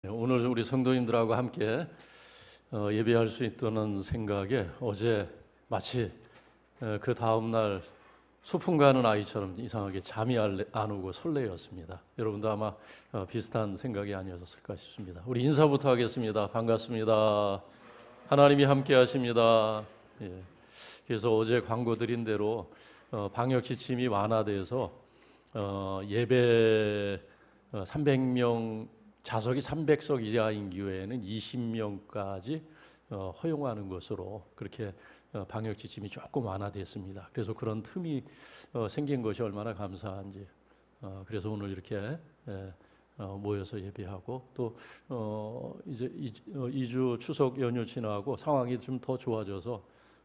오늘 우리 성도님들하고 함께 예배할 수 있다는 생각에 어제 마치 그 다음날 소풍 가는 아이처럼 이상하게 잠이 안 오고 설레었습니다. 여러분도 아마 비슷한 생각이 아니었을까 싶습니다. 우리 인사부터 하겠습니다. 반갑습니다. 하나님이 함께 하십니다. 그래서 어제 광고 드린 대로 방역 지침이 완화돼서 예배 300명 좌석이 300석 이하인 교회에는 20명까지 허용하는 것으로 그렇게 방역 지침이 조금 완화됐습니다. 그래서 그런 틈이 생긴 것이 얼마나 감사한지. 그래서 오늘 이렇게 모여서 예배하고 또 이제 2주 추석 연휴 지나고 상황이 좀 더 좋아져서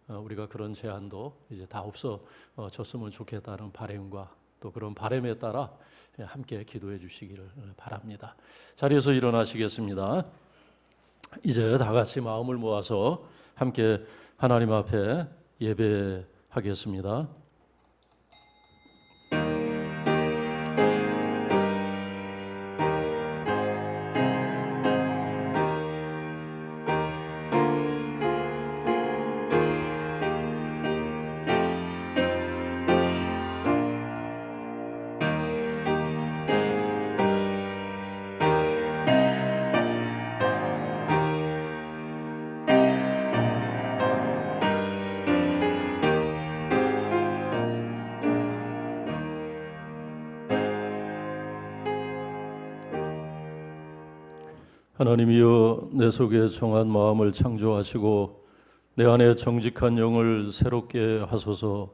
우리가 그런 제한도 이제 다 없어졌으면 좋겠다는 바람과 또 그런 바람에 따라 함께 기도해 주시기를 바랍니다. 자리에서 일어나시겠습니다. 이제 다 같이 마음을 모아서 함께 하나님 앞에 예배하겠습니다. 하나님이여, 내 속에 정한 마음을 창조하시고 내 안에 정직한 영을 새롭게 하소서.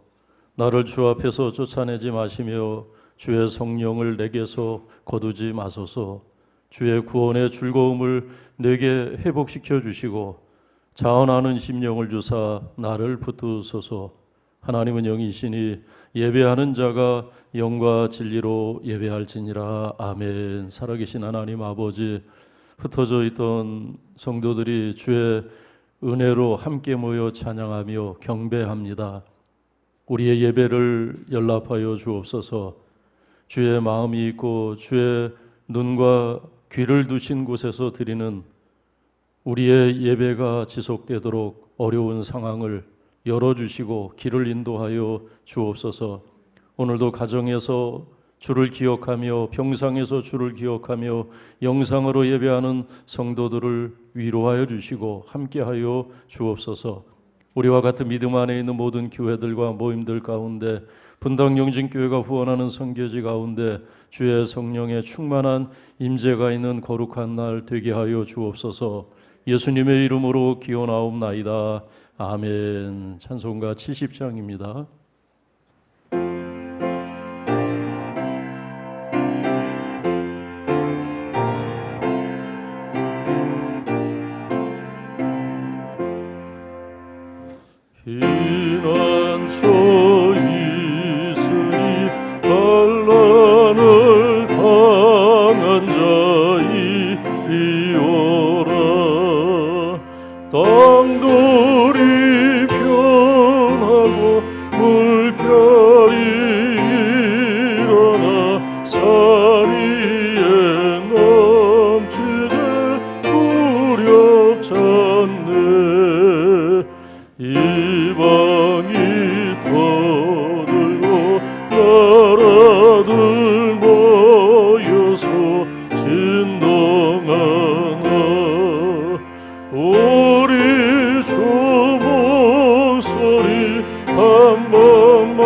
나를 주 앞에서 쫓아내지 마시며 주의 성령을 내게서 거두지 마소서. 주의 구원의 즐거움을 내게 회복시켜 주시고 자원하는 심령을 주사 나를 붙드소서. 하나님은 영이시니 예배하는 자가 영과 진리로 예배할지니라. 아멘. 살아계신 하나님 아버지, 흩어져 있던 성도들이 주의 은혜로 함께 모여 찬양하며 경배합니다. 우리의 예배를 연락하여 주옵소서. 주의 마음이 있고 주의 눈과 귀를 두신 곳에서 드리는 우리의 예배가 지속되도록 어려운 상황을 열어주시고 길을 인도하여 주옵소서. 오늘도 가정에서 주를 기억하며 병상에서 주를 기억하며 영상으로 예배하는 성도들을 위로하여 주시고 함께하여 주옵소서. 우리와 같은 믿음 안에 있는 모든 교회들과 모임들 가운데 분당 영진교회가 후원하는 선교지 가운데 주의 성령의 충만한 임재가 있는 거룩한 날 되게 하여 주옵소서. 예수님의 이름으로 기원하옵나이다. 아멘. 찬송가 70장입니다. 피난처 있으니 환난을 당한 자이리오라. 땅들이 변하고 물결이 일어나 산 위에 넘치되 두렵잖네. 이방이 터들고 나라들 모여서 진동하나. 우리 주 목소리 한 번만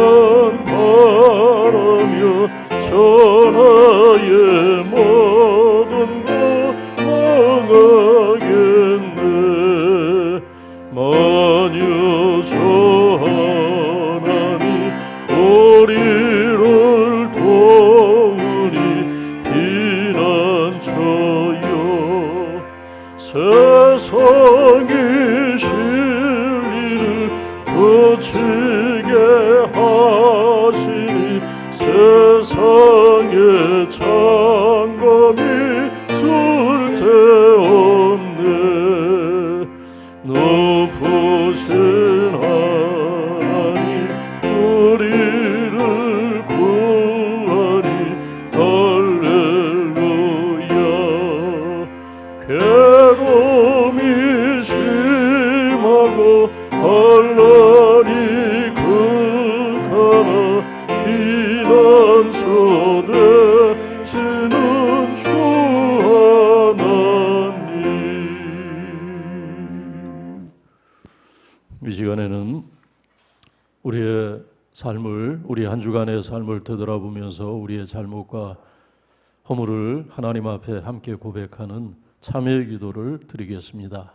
바라며 천하의 모든 것 망하겠네. 만유 주 하나님 우리를 도우니 피난처여. 세상의 진리를 그치게 하시니 세상의 장검이 쓸데없네. 높으신 하나님 우리를 구하니 할렐루야. 괴로움이 심하고 환란이 극하나 피난처 되시는 주 하나님. 이 시간에는 우리의 삶을, 우리 한 주간의 삶을 되돌아보면서 우리의 잘못과 허물을 하나님 앞에 함께 고백하는 참회의 기도를 드리겠습니다.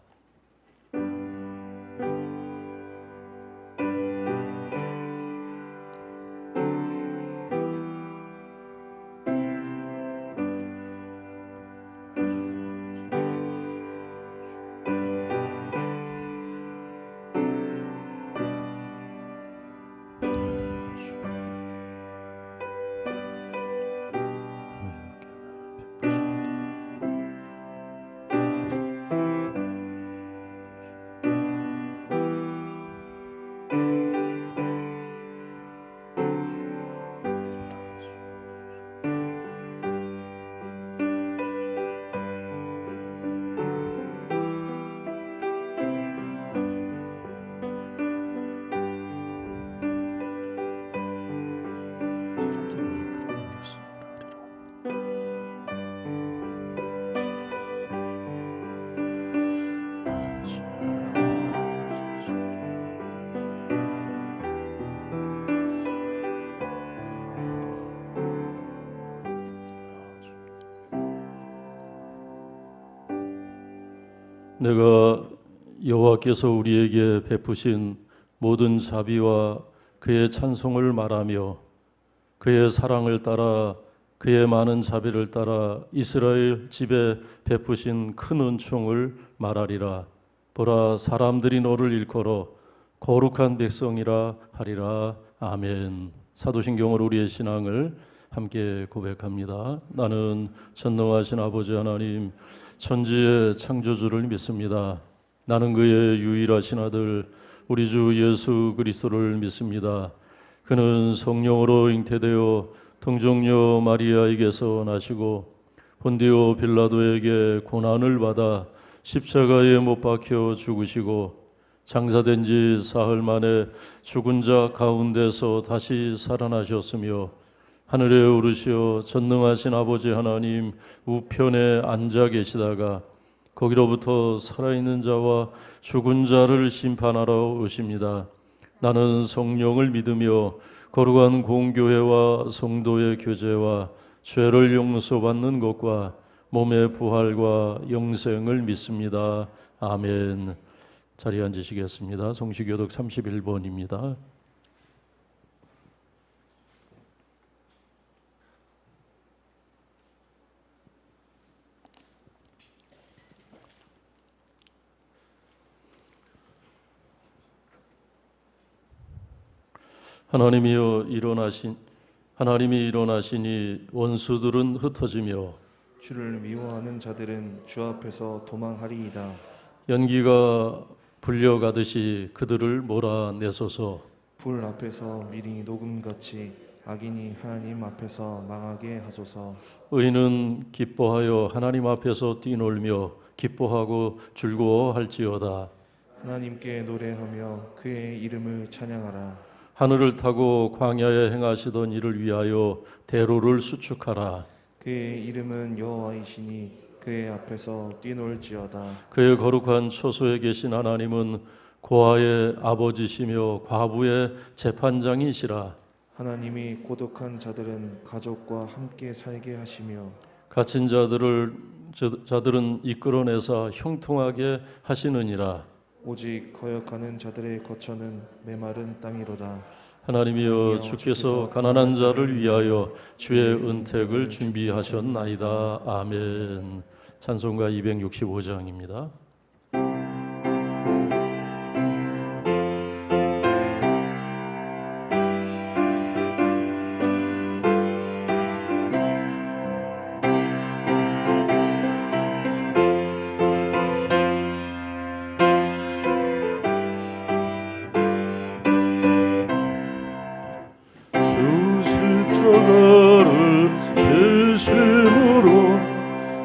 내가 여호와께서 우리에게 베푸신 모든 자비와 그의 찬송을 말하며 그의 사랑을 따라 그의 많은 자비를 따라 이스라엘 집에 베푸신 큰 은총을 말하리라. 보라, 사람들이 너를 일컬어 거룩한 백성이라 하리라. 아멘. 사도신경으로 우리의 신앙을 함께 고백합니다. 나는 전능하신 아버지 하나님, 천지의 창조주를 믿습니다. 나는 그의 유일하신 아들 우리 주 예수 그리스도를 믿습니다. 그는 성령으로 잉태되어 동정녀 마리아에게서 나시고 본디오 빌라도에게 고난을 받아 십자가에 못 박혀 죽으시고 장사된 지 사흘 만에 죽은 자 가운데서 다시 살아나셨으며 하늘에 오르시어 전능하신 아버지 하나님 우편에 앉아 계시다가 거기로부터 살아있는 자와 죽은 자를 심판하러 오십니다. 나는 성령을 믿으며 거룩한 공교회와 성도의 교제와 죄를 용서받는 것과 몸의 부활과 영생을 믿습니다. 아멘. 자리에 앉으시겠습니다. 성시교독 31번입니다. 하나님이 일어나시니 원수들은 흩어지며 주를 미워하는 자들은 주 앞에서 도망하리이다. 연기가 불려가듯이 그들을 몰아내소서. 불 앞에서 밀이 녹음같이 악인이 하나님 앞에서 망하게 하소서. 의인은 기뻐하여 하나님 앞에서 뛰놀며 기뻐하고 즐거워할지어다. 하나님께 노래하며 그의 이름을 찬양하라. 하늘을 타고 광야에 행하시던 이를 위하여 대로를 수축하라. 그의 이름은 여호와이시니 그의 앞에서 뛰놀지어다. 그의 거룩한 초소에 계신 하나님은 고아의 아버지시며 과부의 재판장이시라. 하나님이 고독한 자들은 가족과 함께 살게 하시며 갇힌 자들은 이끌어내사 형통하게 하시느니라. 오직 거역하는 자들의 거처는 메마른 땅이로다. 하나님이여, 주께서 가난한 자를 위하여 주의 은택을 준비하셨나이다. 아멘. 찬송가 265장입니다. 십자가를 지심으로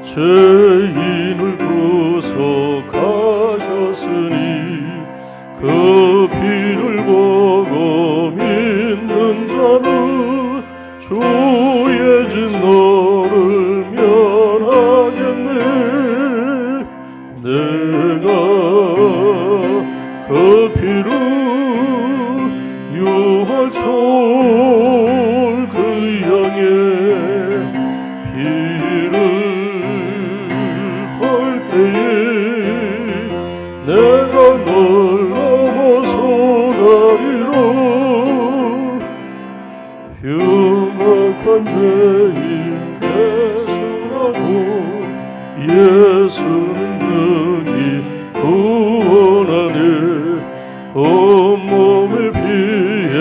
죄인을 내가 그 피로 유월절 그 양의 피를 볼 때에 내가 널 넘어서 가리라. 흉악한 죄인 개수라도 예수는 능히 구원하네. 온몸을 피에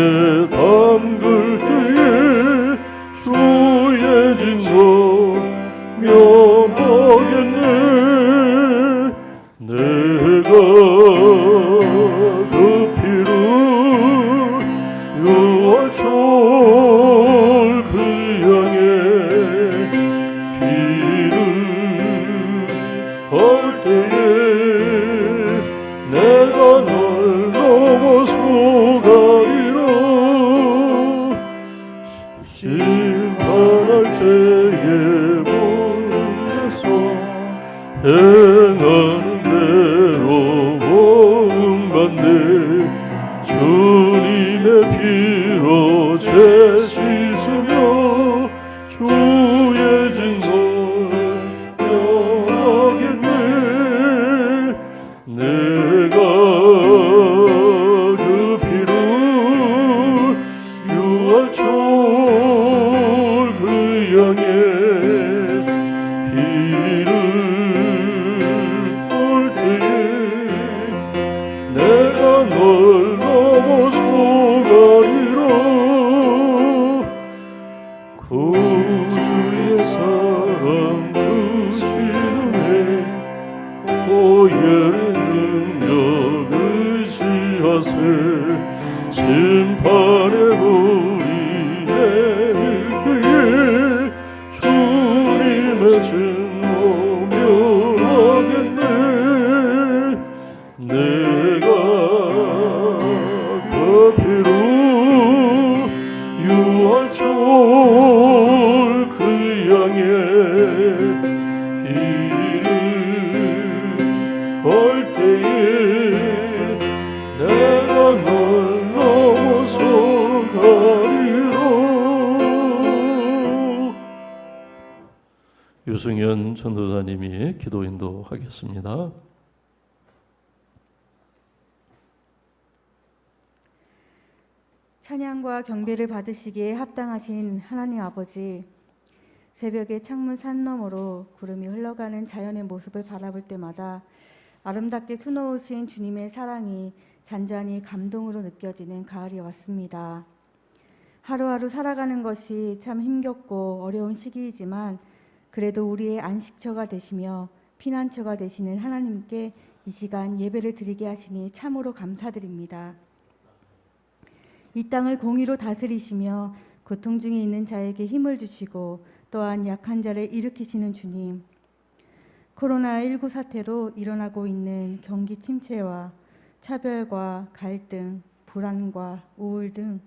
담글 때에 주의 진노 면하겠네. 내가 그 피로 유월절 그 양의 피를 볼 때에 내가 널 넘어서 가리라. 심판할 때에 모든 데서 행하는 대로 모음받네. 주님의 피로 죄 씻으며 주의 진노 면하겠네. 내가 그 피로 유월절 그 양의 피를 볼 때에 내가 널 넘어서 가리라. 구주의 사랑 그 시름에 보혈의 능력 의지하세. 심판의 불이 내릴 때에 주님의 진노 면하겠네. 내가 그 피로 유월절 그 양의 피를 볼 때에 내가 널 넘어서 가리라. 유승현 전도사님이 기도 인도하겠습니다. 찬양과 경배를 받으시기에 합당하신 하나님 아버지, 새벽에 창문 산 너머로 구름이 흘러가는 자연의 모습을 바라볼 때마다 아름답게 수놓으신 주님의 사랑이 잔잔히 감동으로 느껴지는 가을이 왔습니다. 하루하루 살아가는 것이 참 힘겹고 어려운 시기이지만 그래도 우리의 안식처가 되시며 피난처가 되시는 하나님께 이 시간 예배를 드리게 하시니 참으로 감사드립니다. 이 땅을 공의로 다스리시며 고통 중에 있는 자에게 힘을 주시고 또한 약한 자를 일으키시는 주님, 코로나19 사태로 일어나고 있는 경기 침체와 차별과 갈등, 불안과 우울 등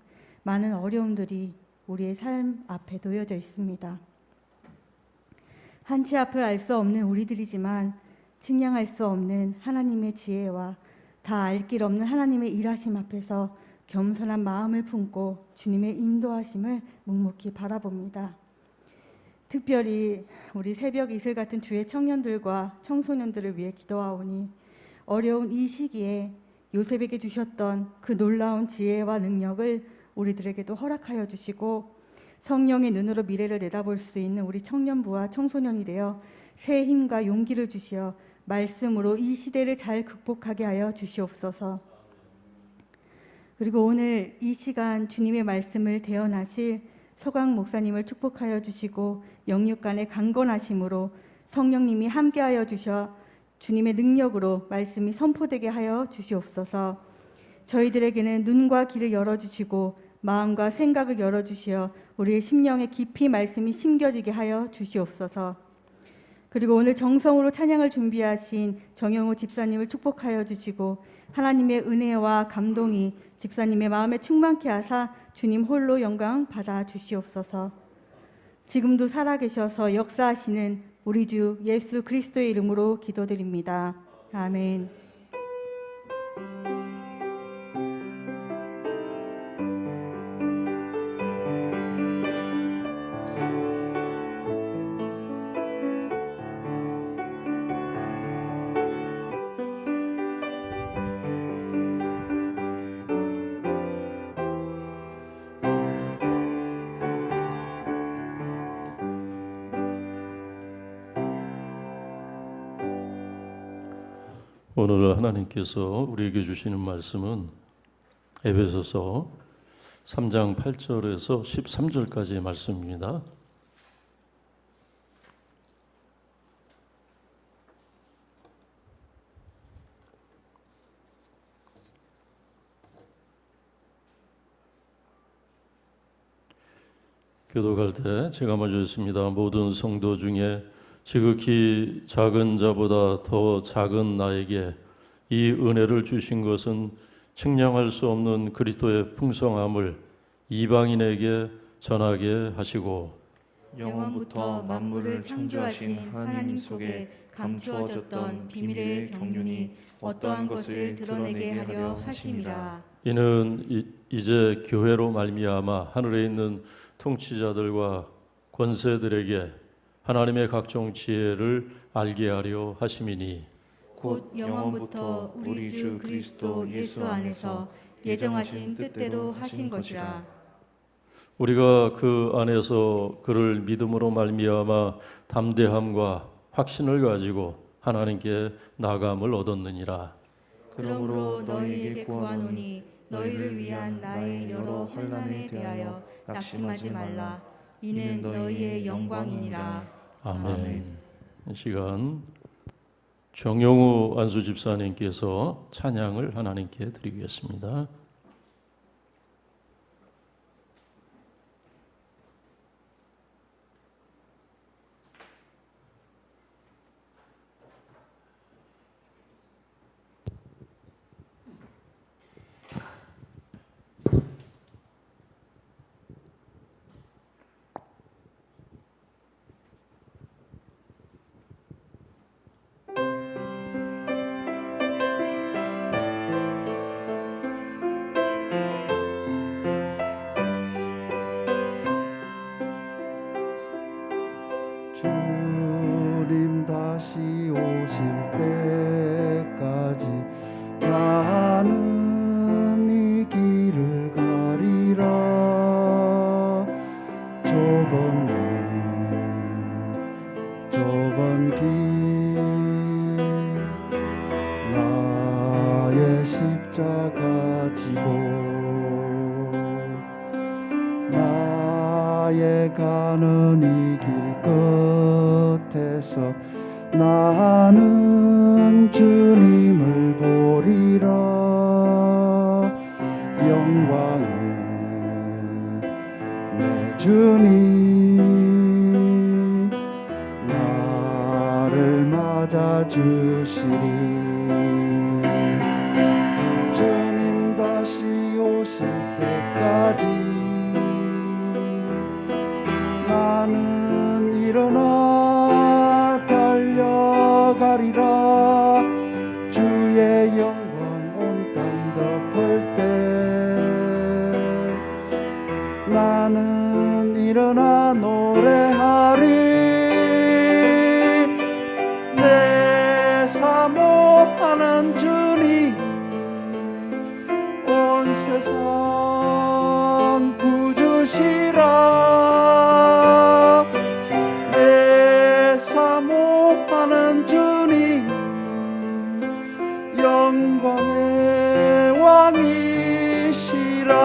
많은 어려움들이 우리의 삶 앞에 놓여져 있습니다. 한치 앞을 알 수 없는 우리들이지만 측량할 수 없는 하나님의 지혜와 다 알 길 없는 하나님의 일하심 앞에서 겸손한 마음을 품고 주님의 인도하심을 묵묵히 바라봅니다. 특별히 우리 새벽 이슬 같은 주의 청년들과 청소년들을 위해 기도하오니 어려운 이 시기에 요셉에게 주셨던 그 놀라운 지혜와 능력을 우리들에게도 허락하여 주시고 성령의 눈으로 미래를 내다볼 수 있는 우리 청년부와 청소년이 되어 새 힘과 용기를 주시어 말씀으로 이 시대를 잘 극복하게 하여 주시옵소서. 그리고 오늘 이 시간 주님의 말씀을 대언하실 서강 목사님을 축복하여 주시고 영육간의 강건하심으로 성령님이 함께하여 주셔 주님의 능력으로 말씀이 선포되게 하여 주시옵소서. 저희들에게는 눈과 귀를 열어주시고 마음과 생각을 열어주시어 우리의 심령에 깊이 말씀이 심겨지게 하여 주시옵소서. 그리고 오늘 정성으로 찬양을 준비하신 정영호 집사님을 축복하여 주시고 하나님의 은혜와 감동이 집사님의 마음에 충만케 하사 주님 홀로 영광 받아 주시옵소서. 지금도 살아계셔서 역사하시는 우리 주 예수 그리스도의 이름으로 기도드립니다. 아멘. 오늘 하나님께서 우리에게 주시는 말씀은 에베소서 3장 8절에서 13절까지의 말씀입니다. 교독할 때 제가 먼저 읽습니다. 모든 성도 중에 지극히 작은 자보다 더 작은 나에게 이 은혜를 주신 것은 측량할 수 없는 그리스도의 풍성함을 이방인에게 전하게 하시고 영원부터 만물을 창조하신 하나님 속에 감추어졌던 비밀의 경륜이 어떠한 것을 드러내게 하려 하심이라. 이는 이제 교회로 말미암아 하늘에 있는 통치자들과 권세들에게 하나님의 각종 지혜를 알게 하려 하심이니 곧 영원부터 우리 주 그리스도 예수 안에서 예정하신 뜻대로 하신 것이라. 우리가 그 안에서 그를 믿음으로 말미암아 담대함과 확신을 가지고 하나님께 나감을 얻었느니라. 그러므로 너희에게 구하노니 너희를 위한 나의 여러 환난에 대하여 낙심하지 말라. 이는 너희의 영광이니라. 아멘. 이 시간 정용우 안수 집사님께서 찬양을 하나님께 드리겠습니다. 주님 다시 오실 때까지 나는 이 길을 가리라. 좁은 길 나의 십자가 지고 나의 가는 이 길 끝에서 나는 주님을 보리라. 영광의 내 주님 나를 맞아주시리. 주님 다시 오실 때까지 나는 일어나 달려가리라. 주의 영광 온 땅 덮을 때 나는 일어나 노래하리. 내 사모하는 주님 온 세상 구주시라. 내 사모하는 주님 영광의 왕이시라.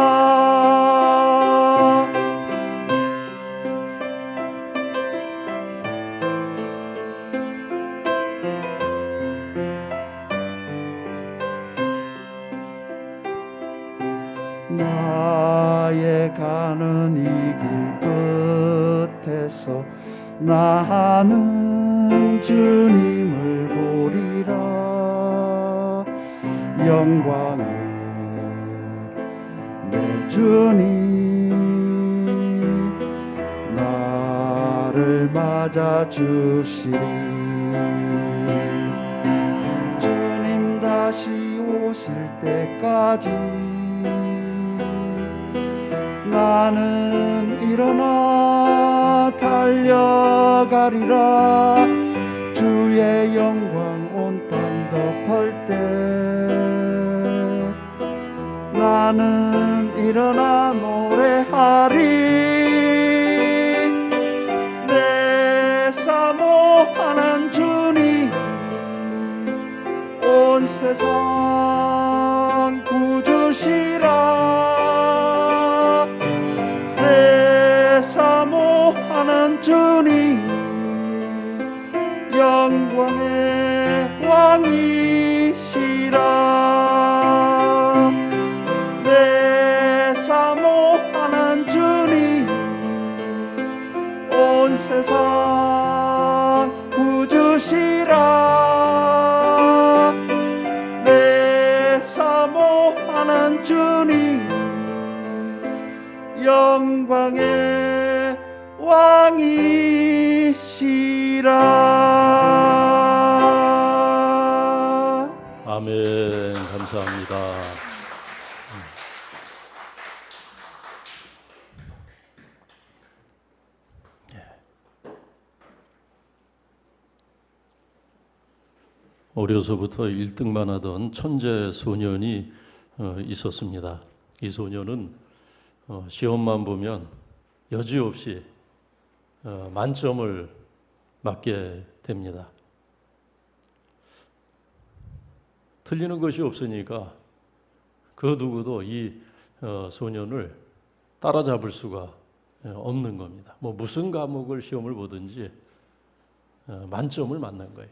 나의 가는 이 길 끝에서 나는 주님을 보리라. 영광의 내 주님 나를 맞아주시리. 하지. 나는 일어나 달려가리라. 주의 영광 온 땅 덮을 때 나는 일어나 노래하리. 내 사모하는 주님 온 세상 구주시라. 내 사모하는 주님 영광의 왕이시라. 내 사모하는 주님 온 세상 구주시라. 내 사모하는 주님 영광의 왕이시라. 아멘. 감사합니다. 어려서부터 1등만 하던 천재 소년이 있었습니다. 이 소년은 시험만 보면 여지없이 만점을 맞게 됩니다. 틀리는 것이 없으니까 그 누구도 이 소년을 따라잡을 수가 없는 겁니다. 뭐 무슨 과목을 시험을 보든지 만점을 맞는 거예요.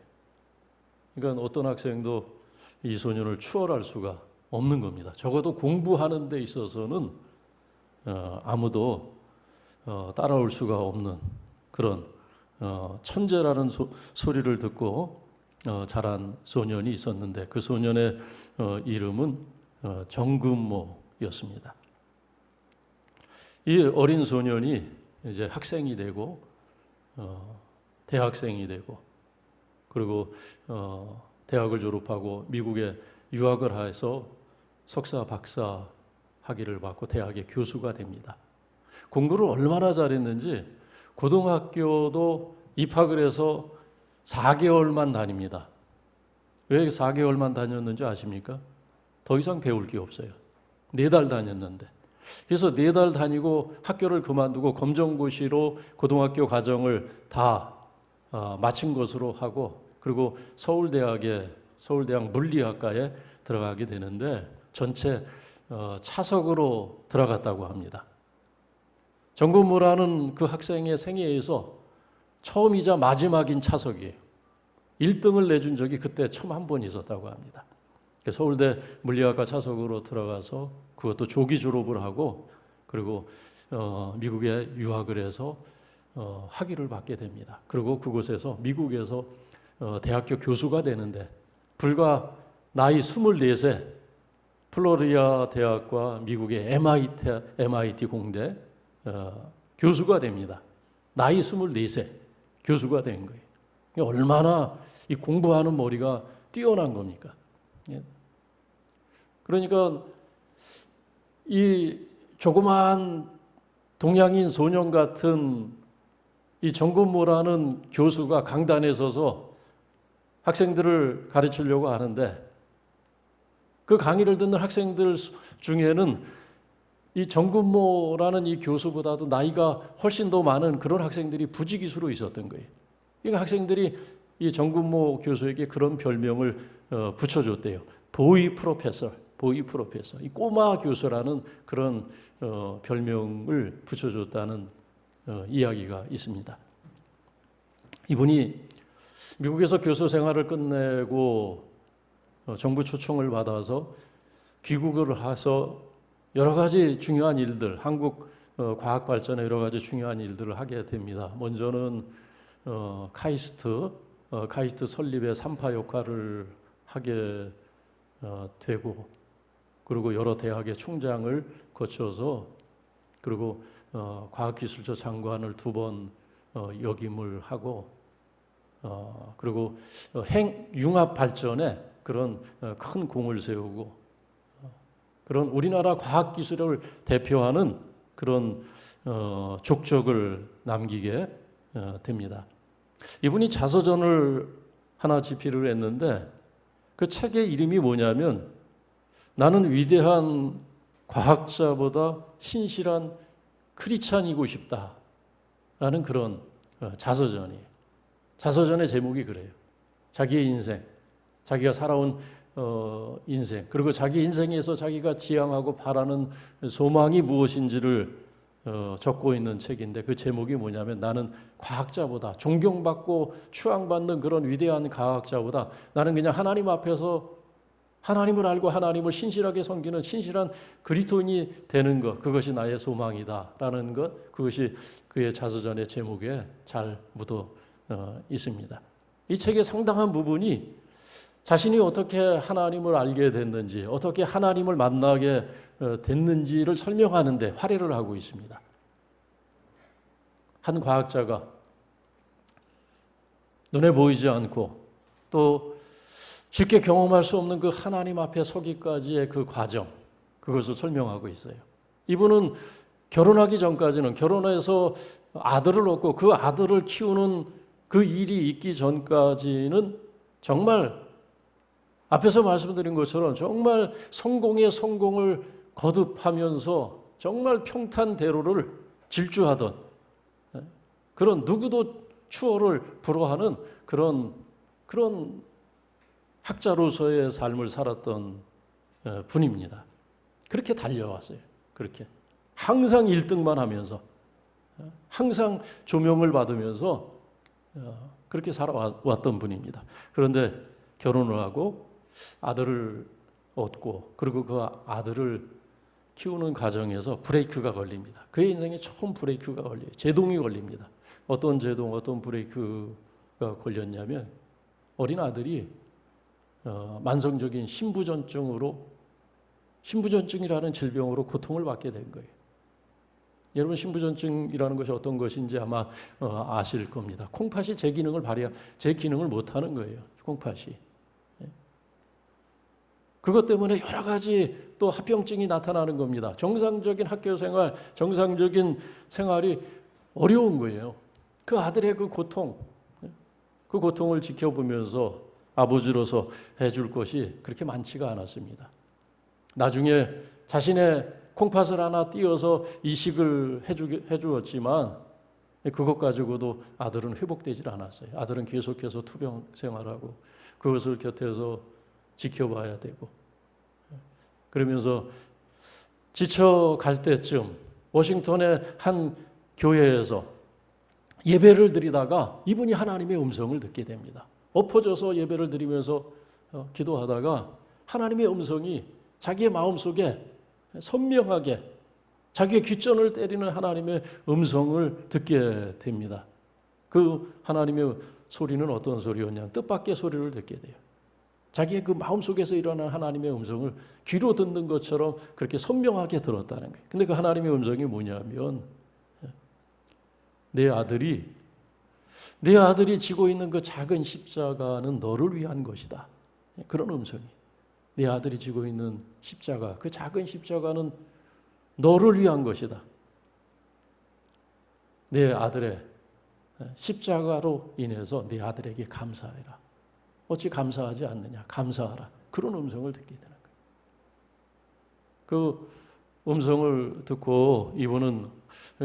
그러니까 어떤 학생도 이 소년을 추월할 수가 없는 겁니다. 적어도 공부하는 데 있어서는 아무도 따라올 수가 없는 그런 천재라는 소리를 듣고 자란 소년이 있었는데 그 소년의 이름은 정금모였습니다. 이 어린 소년이 이제 학생이 되고 대학생이 되고 그리고 대학을 졸업하고 미국에 유학을 해서 석사, 박사 학위를 받고 대학의 교수가 됩니다. 공부를 얼마나 잘했는지 고등학교도 입학을 해서 4개월만 다닙니다. 왜 4개월만 다녔는지 아십니까? 더 이상 배울 게 없어요. 4달 다녔는데. 그래서 4달 다니고 학교를 그만두고 검정고시로 고등학교 과정을 다 마친 것으로 하고 그리고 서울대학 물리학과에 들어가게 되는데 전체 차석으로 들어갔다고 합니다. 정금모라는 그 학생의 생애에서 처음이자 마지막인 차석이에요. 1등을 내준 적이 그때 처음 한 번 있었다고 합니다. 서울대 물리학과 차석으로 들어가서 그것도 조기 졸업을 하고 그리고 미국에 유학을 해서 학위를 받게 됩니다. 그리고 그곳에서 미국에서 대학교 교수가 되는데 불과 나이 24세 플로리다 대학과 미국의 MIT 공대 교수가 됩니다. 나이 24세 교수가 된 거예요. 얼마나 이 공부하는 머리가 뛰어난 겁니까? 그러니까 이 조그만 동양인 소년 같은 이 정금모라는 교수가 강단에 서서 학생들을 가르치려고 하는데 그 강의를 듣는 학생들 중에는 이 정금모라는 이 교수보다도 나이가 훨씬 더 많은 그런 학생들이 부지기수로 있었던 거예요. 그러니까 학생들이 이 정금모 교수에게 그런 별명을 붙여줬대요. 보이 프로페서, 이 꼬마 교수라는 그런 별명을 붙여줬다는 이야기가 있습니다. 이분이 미국에서 교수 생활을 끝내고 정부 초청을 받아서 귀국을 해서 여러 가지 중요한 일들, 한국 과학 발전에 여러 가지 중요한 일들을 하게 됩니다. 먼저는 카이스트 설립의 산파 역할을 하게 되고 그리고 여러 대학의 총장을 거쳐서 그리고 과학기술처 장관을 2번 역임을 하고 그리고 융합 발전에 그런 큰 공을 세우고 그런 우리나라 과학 기술을 대표하는 그런 족적을 남기게 됩니다. 이분이 자서전을 하나 집필을 했는데 그 책의 이름이 뭐냐면 나는 위대한 과학자보다 신실한 크리스찬이고 싶다라는 그런 자서전의 제목이 그래요. 자기의 인생, 자기가 살아온 인생, 그리고 자기 인생에서 자기가 지향하고 바라는 소망이 무엇인지를 적고 있는 책인데 그 제목이 뭐냐면 나는 과학자보다 존경받고 추앙받는 그런 위대한 과학자보다 나는 그냥 하나님 앞에서 하나님을 알고 하나님을 신실하게 섬기는 신실한 그리스도인이 되는 것, 그것이 나의 소망이다라는 것, 그것이 그의 자서전의 제목에 잘 묻어 있습니다. 이 책의 상당한 부분이 자신이 어떻게 하나님을 알게 됐는지, 어떻게 하나님을 만나게 됐는지를 설명하는데 활애를 하고 있습니다. 한 과학자가 눈에 보이지 않고 또 쉽게 경험할 수 없는 그 하나님 앞에 서기까지의 그 과정, 그것을 설명하고 있어요. 이분은 결혼하기 전까지는 결혼해서 아들을 얻고 그 아들을 키우는 그 일이 있기 전까지는 정말 앞에서 말씀드린 것처럼 정말 성공의 성공을 거듭하면서 정말 평탄대로를 질주하던 그런 누구도 추월을 불허하는 그런 학자로서의 삶을 살았던 분입니다. 그렇게 달려왔어요. 그렇게 항상 1등만 하면서 항상 조명을 받으면서 그렇게 살아왔던 분입니다. 그런데 결혼을 하고 아들을 얻고 그리고 그 아들을 키우는 과정에서 브레이크가 걸립니다. 그의 인생에 처음 브레이크가 걸려요. 제동이 걸립니다. 어떤 제동, 어떤 브레이크가 걸렸냐면 어린 아들이 만성적인 신부전증이라는 질병으로 고통을 받게 된 거예요. 여러분 신부전증이라는 것이 어떤 것인지 아마 아실 겁니다. 콩팥이 제 기능을 못하는 거예요. 콩팥이. 그것 때문에 여러 가지 또 합병증이 나타나는 겁니다. 정상적인 학교 생활, 정상적인 생활이 어려운 거예요. 그 아들의 그 고통을 지켜보면서 아버지로서 해줄 것이 그렇게 많지가 않았습니다. 나중에 자신의 콩팥을 하나 띄어서 이식을 해주었지만 그것 가지고도 아들은 회복되질 않았어요. 아들은 계속해서 투병 생활하고 그것을 곁에서 지켜봐야 되고 그러면서 지쳐갈 때쯤 워싱턴의 한 교회에서 예배를 드리다가 이분이 하나님의 음성을 듣게 됩니다. 엎어져서 예배를 드리면서 기도하다가 하나님의 음성이 자기의 마음속에 선명하게 자기의 귓전을 때리는 하나님의 음성을 듣게 됩니다. 그 하나님의 소리는 어떤 소리였냐면 뜻밖의 소리를 듣게 돼요. 자기의 그 마음속에서 일어난 하나님의 음성을 귀로 듣는 것처럼 그렇게 선명하게 들었다는 거예요. 근데 그 하나님의 음성이 뭐냐면 내 아들이 지고 있는 그 작은 십자가는 너를 위한 것이다. 그런 음성이. 내 아들이 지고 있는 십자가, 그 작은 십자가는 너를 위한 것이다. 내 아들의 십자가로 인해서 내 아들에게 감사해라. 어찌 감사하지 않느냐? 감사하라. 그런 음성을 듣게 되는 거예요. 그 음성을 듣고 이분은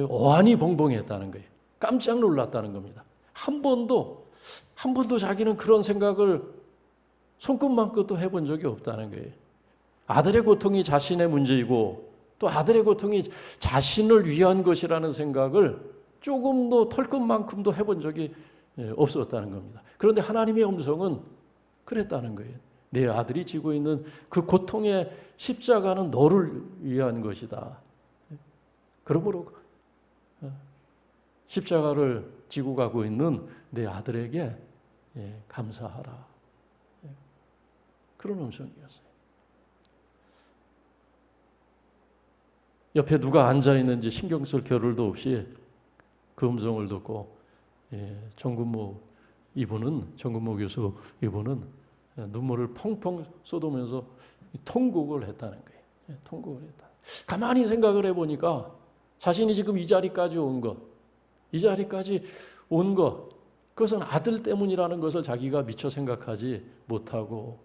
어안이 벙벙했다는 거예요. 깜짝 놀랐다는 겁니다. 한 번도 자기는 그런 생각을 손끝만큼도 해본 적이 없다는 거예요. 아들의 고통이 자신의 문제이고 또 아들의 고통이 자신을 위한 것이라는 생각을 조금도 털끝만큼도 해본 적이 없었다는 겁니다. 그런데 하나님의 음성은 그랬다는 거예요. 내 아들이 지고 있는 그 고통의 십자가는 너를 위한 것이다. 그러므로 십자가를 지고 가고 있는 내 아들에게 감사하라. 그런 음성이었어요. 옆에 누가 앉아 있는지 신경 쓸 겨를도 없이 그 음성을 듣고 정근모 교수 이분은 눈물을 펑펑 쏟으면서 통곡을 했다는 거예요. 통곡을 했다. 가만히 생각을 해보니까 자신이 지금 이 자리까지 온 것, 이 자리까지 온 것, 그것은 아들 때문이라는 것을 자기가 미처 생각하지 못하고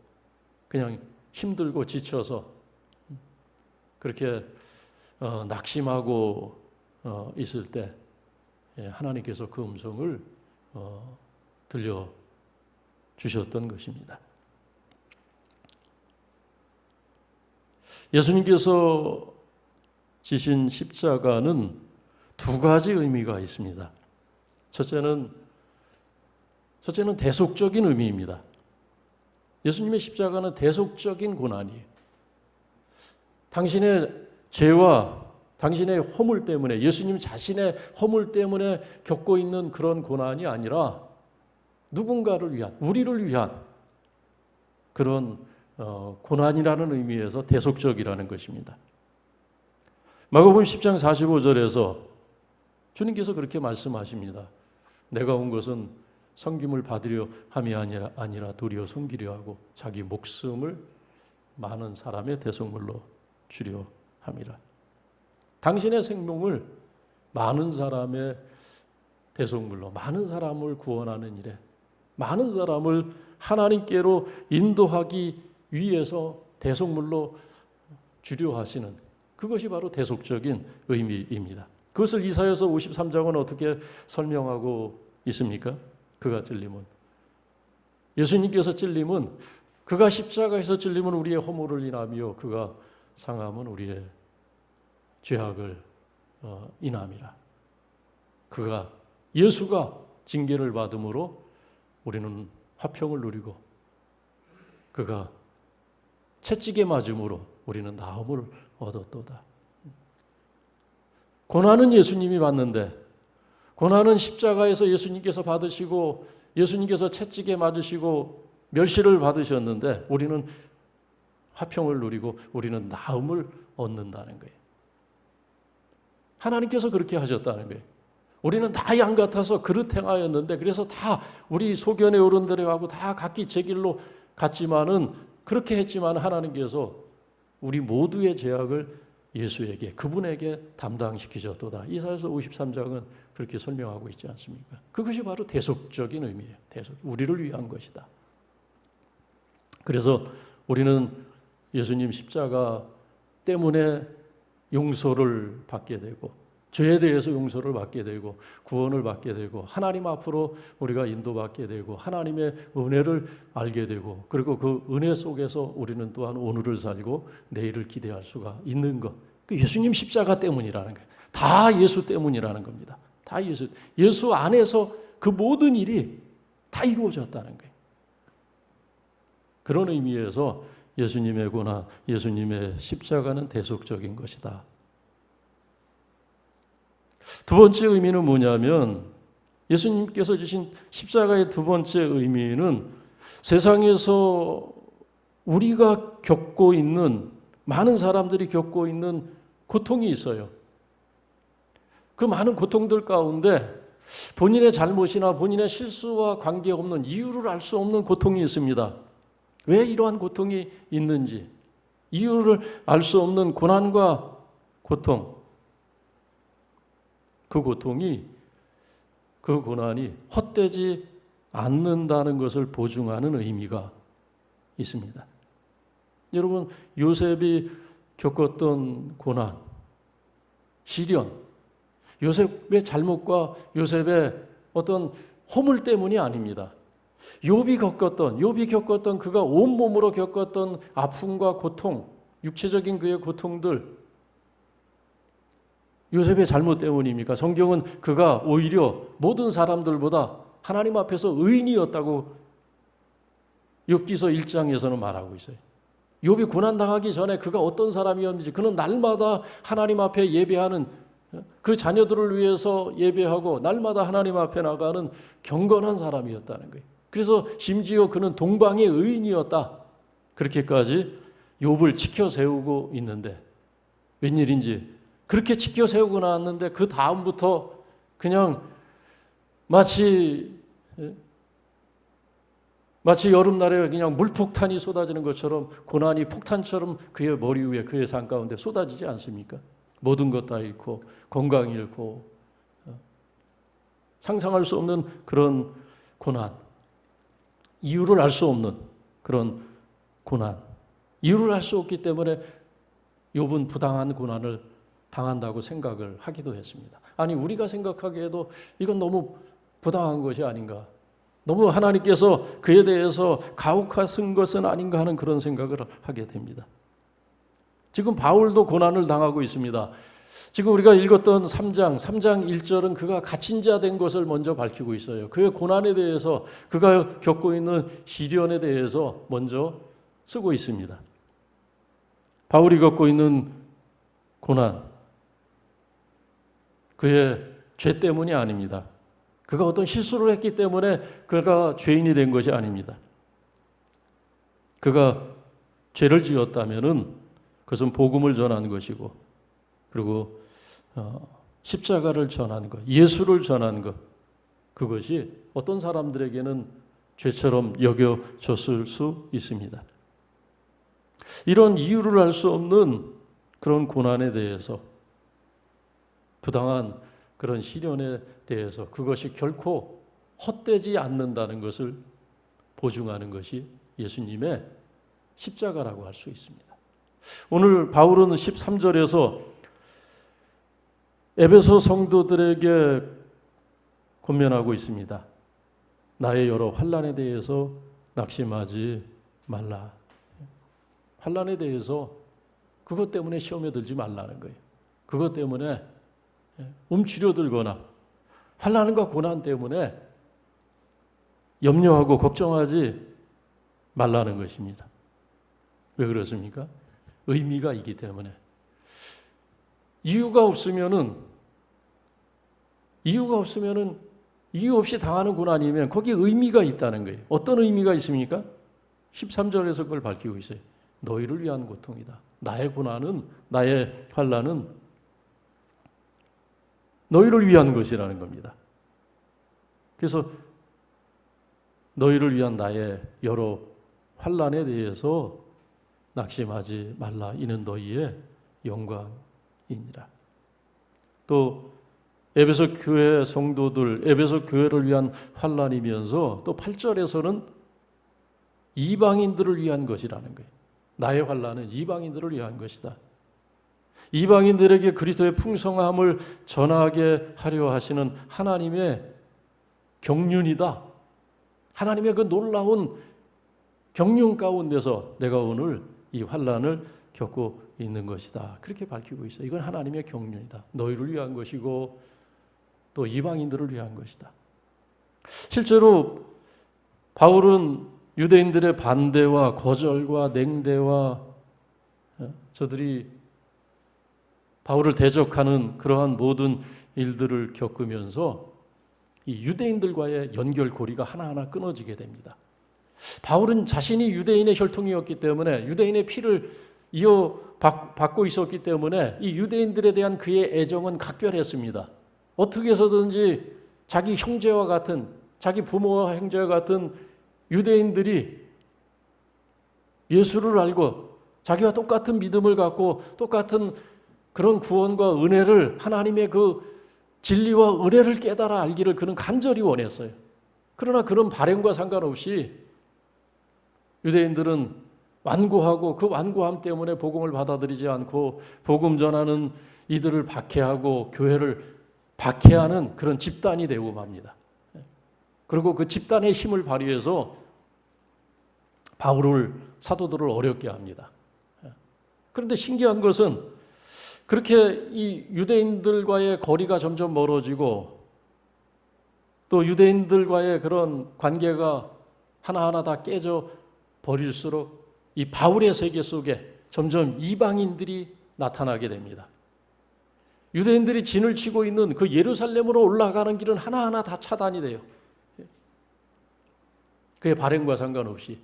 그냥 힘들고 지쳐서 그렇게 낙심하고 있을 때 하나님께서 그 음성을 들려주셨던 것입니다. 예수님께서 지신 십자가는 두 가지 의미가 있습니다. 첫째는 대속적인 의미입니다. 예수님의 십자가는 대속적인 고난이에요. 당신의 죄와 당신의 허물 때문에, 예수님 자신의 허물 때문에 겪고 있는 그런 고난이 아니라 누군가를 위한, 우리를 위한 그런 고난이라는 의미에서 대속적이라는 것입니다. 마가복음 10장 45절에서 주님께서 그렇게 말씀하십니다. 내가 온 것은 섬김을 받으려 함이 아니라 도리어 섬기려 하고 자기 목숨을 많은 사람의 대속물로 주려 함이라. 당신의 생명을 많은 사람의 대속물로, 많은 사람을 구원하는 일에, 많은 사람을 하나님께로 인도하기 위해서 대속물로 주려 하시는, 그것이 바로 대속적인 의미입니다. 그것을 이사야서 53장은 어떻게 설명하고 있습니까? 그가 찔림은, 예수님께서 찔림은, 그가 십자가에서 찔림은 우리의 허물을 인하며 그가 상함은 우리의 죄악을 인함이라. 예수가 징계를 받음으로 우리는 화평을 누리고, 그가 채찍에 맞음으로 우리는 나음을 얻었도다. 고난은 예수님이 받는데, 고난은 십자가에서 예수님께서 받으시고, 예수님께서 채찍에 맞으시고 멸시를 받으셨는데, 우리는 화평을 누리고 우리는 나음을 얻는다는 거예요. 하나님께서 그렇게 하셨다는 거예요. 우리는 다 양 같아서 그릇 행하였는데, 그래서 다 우리 소견의 어른들하고 다 각기 제 길로 갔지만은, 그렇게 했지만 하나님께서 우리 모두의 죄악을 예수에게, 그분에게 담당시키셨도다. 이사야서 53장은 그렇게 설명하고 있지 않습니까? 그것이 바로 대속적인 의미예요. 우리를 위한 것이다. 그래서 우리는 예수님 십자가 때문에 용서를 받게 되고, 죄에 대해서 용서를 받게 되고, 구원을 받게 되고, 하나님 앞으로 우리가 인도받게 되고, 하나님의 은혜를 알게 되고, 그리고 그 은혜 속에서 우리는 또한 오늘을 살고 내일을 기대할 수가 있는 것. 그 예수님 십자가 때문이라는 거예요. 다 예수 때문이라는 겁니다. 다 예수 안에서 그 모든 일이 다 이루어졌다는 거예요. 그런 의미에서 예수님의 고난, 예수님의 십자가는 대속적인 것이다. 두 번째 의미는 뭐냐면, 예수님께서 주신 십자가의 두 번째 의미는 세상에서 우리가 겪고 있는, 많은 사람들이 겪고 있는 고통이 있어요. 그 많은 고통들 가운데 본인의 잘못이나 본인의 실수와 관계없는, 이유를 알 수 없는 고통이 있습니다. 왜 이러한 고통이 있는지, 이유를 알 수 없는 고난과 고통, 그 고난이 헛되지 않는다는 것을 보증하는 의미가 있습니다. 여러분, 요셉이 겪었던 고난, 시련, 요셉의 잘못과 요셉의 어떤 허물 때문이 아닙니다. 욥이 겪었던 그가 온몸으로 겪었던 아픔과 고통, 육체적인 그의 고통들, 요셉의 잘못 때문입니까? 성경은 그가 오히려 모든 사람들보다 하나님 앞에서 의인이었다고 욥기서 1장에서는 말하고 있어요. 욥이 고난당하기 전에 그가 어떤 사람이었는지, 그는 날마다 하나님 앞에 예배하는, 그 자녀들을 위해서 예배하고 날마다 하나님 앞에 나가는 경건한 사람이었다는 거예요. 그래서 심지어 그는 동방의 의인이었다. 그렇게까지 욥을 지켜 세우고 있는데, 웬일인지 그렇게 지켜 세우고 나왔는데 그 다음부터 그냥 마치 마치 여름날에 그냥 물폭탄이 쏟아지는 것처럼 고난이 폭탄처럼 그의 머리 위에 그의 삶 가운데 쏟아지지 않습니까? 모든 것 다 잃고 건강 잃고 상상할 수 없는 그런 고난, 이유를 알 수 없는 그런 고난, 이유를 알 수 없기 때문에 욥은 부당한 고난을 당한다고 생각을 하기도 했습니다. 아니 우리가 생각하기에도 이건 너무 부당한 것이 아닌가, 너무 하나님께서 그에 대해서 가혹하신 것은 아닌가 하는 그런 생각을 하게 됩니다. 지금 바울도 고난을 당하고 있습니다. 지금 우리가 읽었던 3장 1절은 그가 갇힌 자 된 것을 먼저 밝히고 있어요. 그의 고난에 대해서, 그가 겪고 있는 시련에 대해서 먼저 쓰고 있습니다. 바울이 겪고 있는 고난, 그의 죄 때문이 아닙니다. 그가 어떤 실수를 했기 때문에 그가 죄인이 된 것이 아닙니다. 그가 죄를 지었다면은 그것은 복음을 전하는 것이고, 그리고 십자가를 전하는 것, 예수를 전하는 것, 그것이 어떤 사람들에게는 죄처럼 여겨졌을 수 있습니다. 이런 이유를 알 수 없는 그런 고난에 대해서, 부당한 그런 시련에 대해서 그것이 결코 헛되지 않는다는 것을 보증하는 것이 예수님의 십자가라고 할 수 있습니다. 오늘 바울은 13절에서 에베소 성도들에게 권면하고 있습니다. 나의 여러 환난에 대해서 낙심하지 말라. 환난에 대해서 그것 때문에 시험에 들지 말라는 거예요. 그것 때문에 움츠려들거나 환난과 고난 때문에 염려하고 걱정하지 말라는 것입니다. 왜 그렇습니까? 의미가 있기 때문에. 이유가 없으면은 이유 없이 당하는 고난이면 거기에 의미가 있다는 거예요. 어떤 의미가 있습니까? 13절에서 그걸 밝히고 있어요. 너희를 위한 고통이다. 나의 고난은, 나의 환난은 너희를 위한 것이라는 겁니다. 그래서 너희를 위한 나의 여러 환난에 대해서 낙심하지 말라. 이는 너희의 영광이니라. 또 에베소 교회 성도들, 에베소 교회를 위한 환난이면서 또 8절에서는 이방인들을 위한 것이라는 거예요. 나의 환난은 이방인들을 위한 것이다. 이방인들에게 그리스도의 풍성함을 전하게 하려 하시는 하나님의 경륜이다. 하나님의 그 놀라운 경륜 가운데서 내가 오늘 이 환난을 겪고 있는 것이다. 그렇게 밝히고 있어요. 이건 하나님의 경륜이다. 너희를 위한 것이고 또 이방인들을 위한 것이다. 실제로 바울은 유대인들의 반대와 거절과 냉대와 저들이 바울을 대적하는 그러한 모든 일들을 겪으면서 이 유대인들과의 연결고리가 하나하나 끊어지게 됩니다. 바울은 자신이 유대인의 혈통이었기 때문에 유대인의 피를 이어받고 있었기 때문에 이 유대인들에 대한 그의 애정은 각별했습니다. 어떻게 해서든지 자기 형제와 같은, 자기 부모와 형제와 같은 유대인들이 예수를 알고 자기와 똑같은 믿음을 갖고 똑같은 그런 구원과 은혜를, 하나님의 그 진리와 은혜를 깨달아 알기를 그는 간절히 원했어요. 그러나 그런 바램과 상관없이 유대인들은 완고하고 그 완고함 때문에 복음을 받아들이지 않고 복음 전하는 이들을 박해하고 교회를 박해하는 그런 집단이 되고 맙니다. 그리고 그 집단의 힘을 발휘해서 바울을, 사도들을 어렵게 합니다. 그런데 신기한 것은 그렇게 이 유대인들과의 거리가 점점 멀어지고 또 유대인들과의 그런 관계가 하나하나 다 깨져 버릴수록 이 바울의 세계 속에 점점 이방인들이 나타나게 됩니다. 유대인들이 진을 치고 있는 그 예루살렘으로 올라가는 길은 하나하나 다 차단이 돼요. 그의 발행과 상관없이.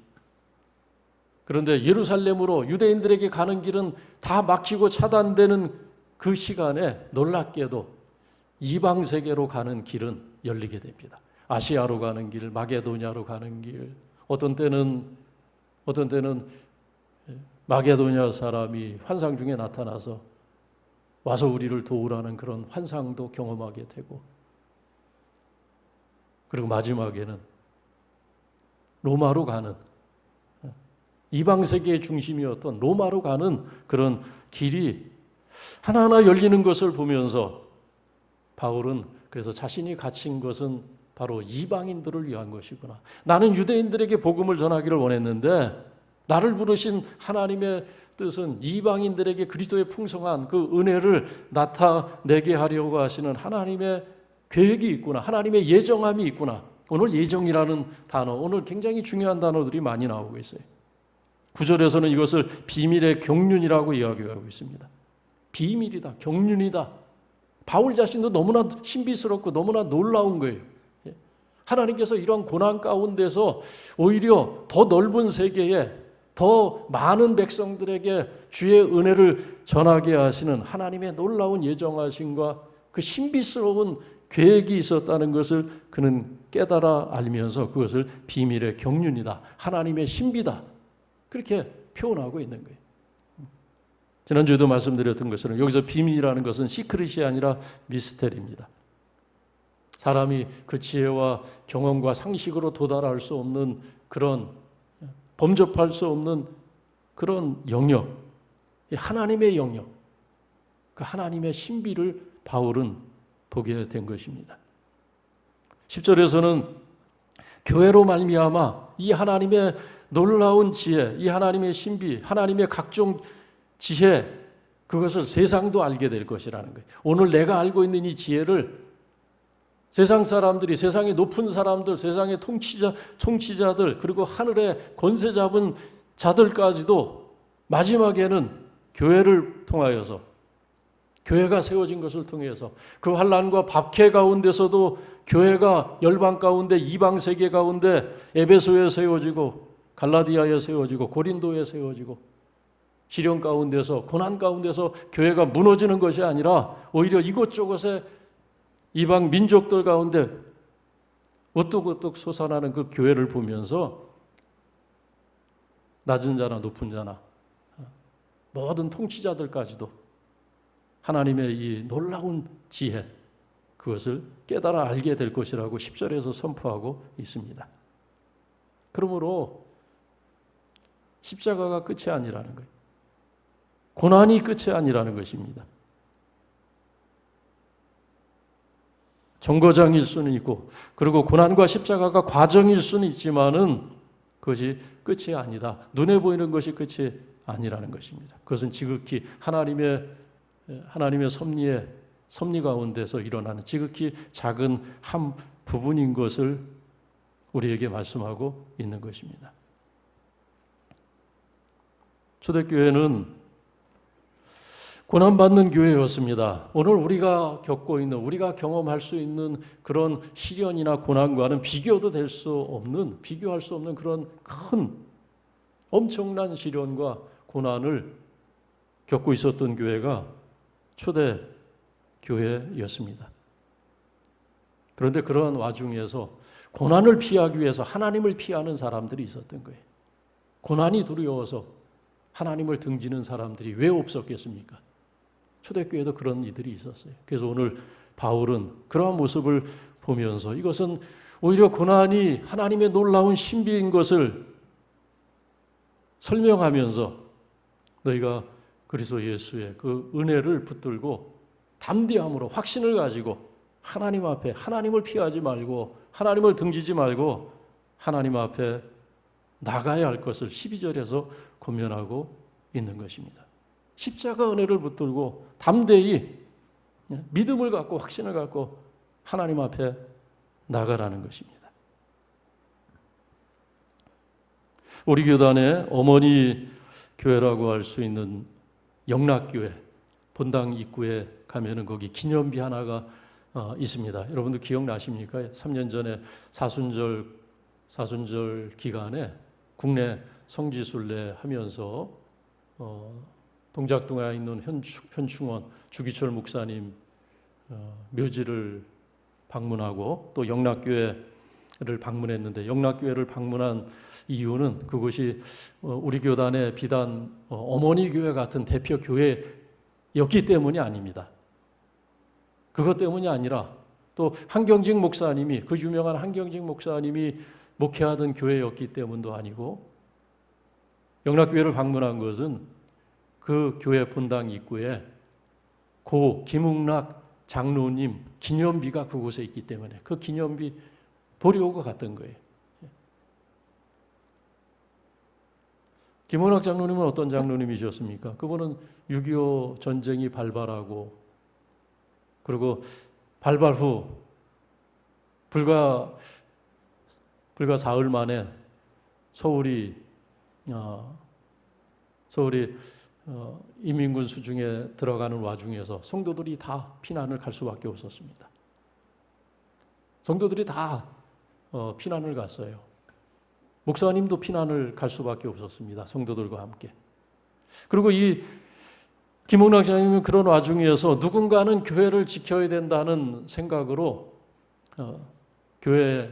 그런데 예루살렘으로 유대인들에게 가는 길은 다 막히고 차단되는 그 시간에 놀랍게도 이방 세계로 가는 길은 열리게 됩니다. 아시아로 가는 길, 마게도냐로 가는 길, 어떤 때는 마게도냐 사람이 환상 중에 나타나서 와서 우리를 도우라는 그런 환상도 경험하게 되고, 그리고 마지막에는 로마로 가는, 이방 세계의 중심이었던 로마로 가는 그런 길이 하나하나 열리는 것을 보면서 바울은 그래서 자신이 갇힌 것은 바로 이방인들을 위한 것이구나. 나는 유대인들에게 복음을 전하기를 원했는데 나를 부르신 하나님의 뜻은 이방인들에게 그리스도의 풍성한 그 은혜를 나타내게 하려고 하시는 하나님의 계획이 있구나. 하나님의 예정함이 있구나. 오늘 예정이라는 단어, 오늘 굉장히 중요한 단어들이 많이 나오고 있어요. 9절에서는 이것을 비밀의 경륜이라고 이야기하고 있습니다. 비밀이다, 경륜이다. 바울 자신도 너무나 신비스럽고 너무나 놀라운 거예요. 하나님께서 이러한 고난 가운데서 오히려 더 넓은 세계에 더 많은 백성들에게 주의 은혜를 전하게 하시는 하나님의 놀라운 예정하심과 그 신비스러운 계획이 있었다는 것을 그는 깨달아 알면서 그것을 비밀의 경륜이다, 하나님의 신비다, 그렇게 표현하고 있는 거예요. 지난주에도 말씀드렸던 것처럼 여기서 비밀이라는 것은 시크릿이 아니라 미스테리입니다. 사람이 그 지혜와 경험과 상식으로 도달할 수 없는 그런, 범접할 수 없는 그런 영역, 하나님의 영역, 그 하나님의 신비를 바울은 보게 된 것입니다. 10절에서는 교회로 말미암아 이 하나님의 놀라운 지혜, 이 하나님의 신비, 하나님의 각종 지혜, 그것을 세상도 알게 될 것이라는 거예요. 오늘 내가 알고 있는 이 지혜를 세상 사람들이, 세상의 높은 사람들, 세상의 통치자들, 그리고 하늘의 권세 잡은 자들까지도 마지막에는 교회를 통하여서, 교회가 세워진 것을 통해서, 그 환난과 박해 가운데서도 교회가 열방 가운데, 이방 세계 가운데 에베소에 세워지고 갈라디아에 세워지고 고린도에 세워지고 시련 가운데서, 고난 가운데서 교회가 무너지는 것이 아니라 오히려 이곳저곳에 이방 민족들 가운데 우뚝우뚝 솟아나는 그 교회를 보면서 낮은 자나 높은 자나 모든 통치자들까지도 하나님의 이 놀라운 지혜, 그것을 깨달아 알게 될 것이라고 10절에서 선포하고 있습니다. 그러므로 십자가가 끝이 아니라는 거예요. 고난이 끝이 아니라는 것입니다. 정거장일 수는 있고, 그리고 고난과 십자가가 과정일 수는 있지만은 그것이 끝이 아니다. 눈에 보이는 것이 끝이 아니라는 것입니다. 그것은 지극히 하나님의 섭리 가운데서 일어나는 지극히 작은 한 부분인 것을 우리에게 말씀하고 있는 것입니다. 초대교회는 고난받는 교회였습니다. 오늘 우리가 겪고 있는, 우리가 경험할 수 있는 그런 시련이나 고난과는 비교도 될 수 없는, 비교할 수 없는 그런 큰 엄청난 시련과 고난을 겪고 있었던 교회가 초대 교회였습니다. 그런데 그러한 와중에서 고난을 피하기 위해서 하나님을 피하는 사람들이 있었던 거예요. 고난이 두려워서 하나님을 등지는 사람들이 왜 없었겠습니까? 초대교회도 그런 이들이 있었어요. 그래서 오늘 바울은 그러한 모습을 보면서 이것은 오히려 고난이 하나님의 놀라운 신비인 것을 설명하면서 너희가 그리스도 예수의 그 은혜를 붙들고 담대함으로 확신을 가지고 하나님 앞에, 하나님을 피하지 말고 하나님을 등지지 말고 하나님 앞에 나가야 할 것을 12절에서 권면하고 있는 것입니다. 십자가 은혜를 붙들고 담대히 믿음을 갖고 확신을 갖고 하나님 앞에 나가라는 것입니다. 우리 교단의 어머니 교회라고 할 수 있는 영락교회 본당 입구에 가면은 거기 기념비 하나가 있습니다. 여러분들 기억나십니까? 3년 전에 사순절 기간에 국내 성지순례 하면서 동작동에 있는 현충원 주기철 목사님 묘지를 방문하고 또 영락교회 방문했는데 영락교회를 방문한 이유는 그곳이 우리 교단의 비단 어머니 교회 같은 대표 교회였기 때문이 아닙니다. 그것 때문이 아니라 또 한경직 목사님이 그 유명한 한경직 목사님이 목회하던 교회였기 때문도 아니고 영락교회를 방문한 것은 그 교회 본당 입구에 고 김웅락 장로님 기념비가 그곳에 있기 때문에 그 기념비 보려고 갔던 거예요. 김웅락 장로님은 어떤 장로님이셨습니까? 그분은 6.25 전쟁이 발발하고 그리고 발발 후 불과 사흘 만에 서울이 인민군 수중에 들어가는 와중에서 성도들이 다 피난을 갈 수밖에 없었습니다. 성도들이 다 피난을 갔어요. 목사님도 피난을 갈 수밖에 없었습니다. 성도들과 함께. 그리고 이 김홍락 장님은 그런 와중에서 누군가는 교회를 지켜야 된다는 생각으로 교회에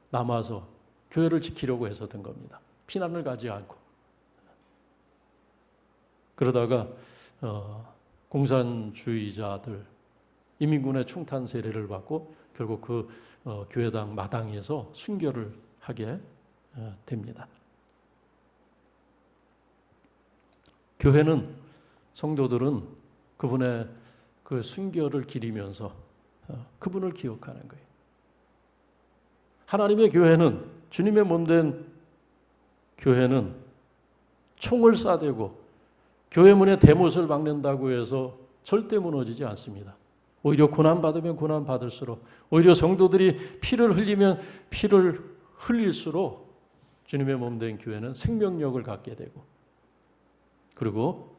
남아서 교회를 지키려고 했었던 겁니다. 피난을 가지 않고. 그러다가 공산주의자들 인민군의 총탄 세례를 받고 결국 그 교회당 마당에서 순교를 하게 됩니다. 교회는 성도들은 그분의 그 순교를 기리면서 그분을 기억하는 거예요. 하나님의 교회는 주님의 몸된 교회는 총을 쏴대고 교회 문에 대못을 박는다고 해서 절대 무너지지 않습니다. 오히려 고난받으면 고난받을수록 오히려 성도들이 피를 흘리면 피를 흘릴수록 주님의 몸된 교회는 생명력을 갖게 되고 그리고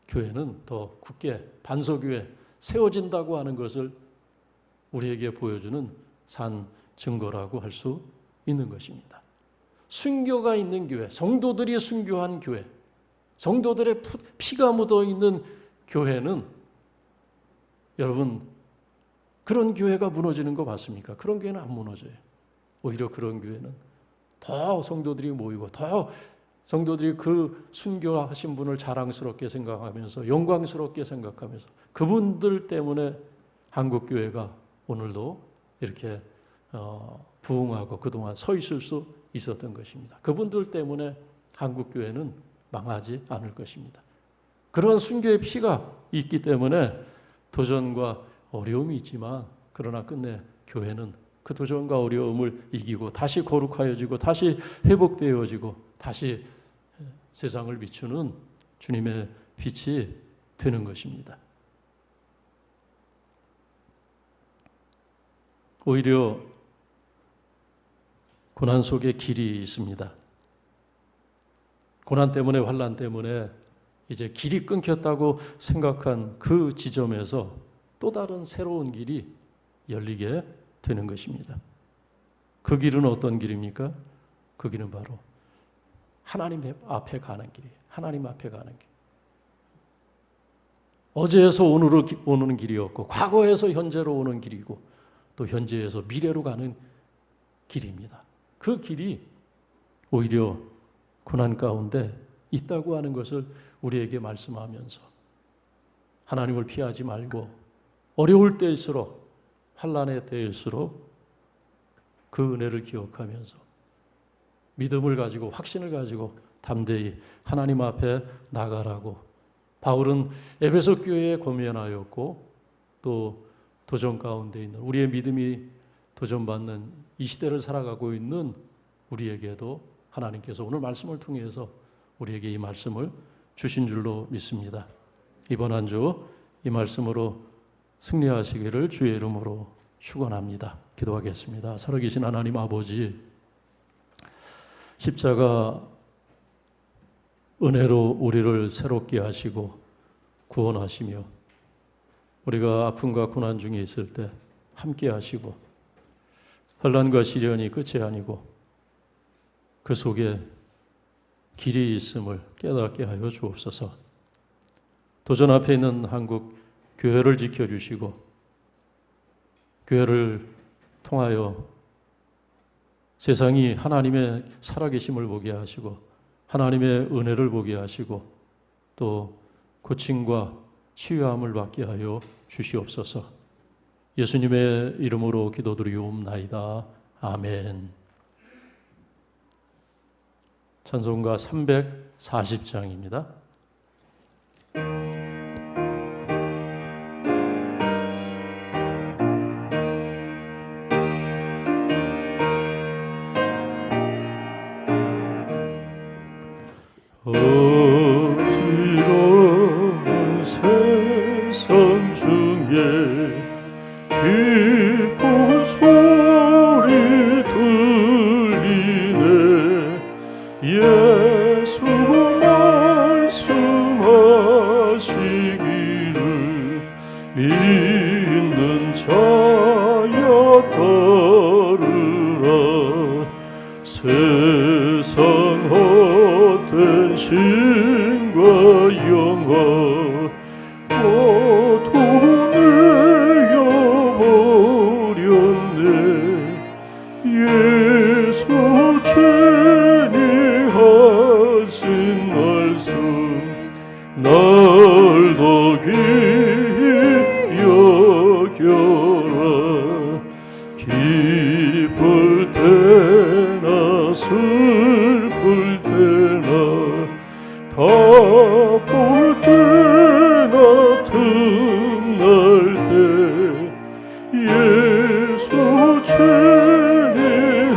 교회는 더 굳게 반석위에 세워진다고 하는 것을 우리에게 보여주는 산 증거라고 할 수 있는 것입니다. 순교가 있는 교회, 성도들이 순교한 교회, 성도들의 피가 묻어있는 교회는 여러분 그런 교회가 무너지는 거 맞습니까? 그런 교회는 안 무너져요. 오히려 그런 교회는 더 성도들이 모이고 더 성도들이 그 순교하신 분을 자랑스럽게 생각하면서 영광스럽게 생각하면서 그분들 때문에 한국교회가 오늘도 이렇게 부흥하고 그동안 서 있을 수 있었던 것입니다. 그분들 때문에 한국교회는 망하지 않을 것입니다. 그런 순교의 피가 있기 때문에 도전과 어려움이 있지만 그러나 끝내 교회는 그 도전과 어려움을 이기고 다시 거룩하여지고 다시 회복되어지고 다시 세상을 비추는 주님의 빛이 되는 것입니다. 오히려 고난 속에 길이 있습니다. 고난 때문에 환난 때문에 이제 길이 끊겼다고 생각한 그 지점에서 또 다른 새로운 길이 열리게 되는 것입니다. 그 길은 어떤 길입니까? 그 길은 바로 하나님 앞에 가는 길이에요. 하나님 앞에 가는 길. 어제에서 오늘로 오는 길이었고 과거에서 현재로 오는 길이고 또 현재에서 미래로 가는 길입니다. 그 길이 오히려 고난 가운데 있다고 하는 것을 우리에게 말씀하면서 하나님을 피하지 말고 어려울 때일수록 환난의 때일수록 그 은혜를 기억하면서 믿음을 가지고 확신을 가지고 담대히 하나님 앞에 나가라고 바울은 에베소 교회에 권면하였고 또 도전 가운데 있는 우리의 믿음이 도전받는 이 시대를 살아가고 있는 우리에게도 하나님께서 오늘 말씀을 통해서 우리에게 이 말씀을 주신 줄로 믿습니다. 이번 한 주 이 말씀으로 승리하시기를 주의 이름으로 축원합니다. 기도하겠습니다. 살아계신 하나님 아버지, 십자가 은혜로 우리를 새롭게 하시고 구원하시며 우리가 아픔과 고난 중에 있을 때 함께 하시고 환난과 시련이 끝이 아니고 그 속에 길이 있음을 깨닫게 하여 주옵소서. 도전 앞에 있는 한국 교회를 지켜주시고 교회를 통하여 세상이 하나님의 살아계심을 보게 하시고 하나님의 은혜를 보게 하시고 또 고침과 치유함을 받게 하여 주시옵소서. 예수님의 이름으로 기도드리옵나이다. 아멘. 찬송가 340장입니다. 어지러운 세상 중에 기쁜 소리 들리네. 예수 말씀하시기를 믿는 자야 따르라. 세상 헛된 신과 영화 모두 내어버렸네. 예수 죄니 하신 말씀 날 더 귀히 여겨라. 기쁠 때나 슬플 때나 바쁠 때나 틈날 때 예수 죄니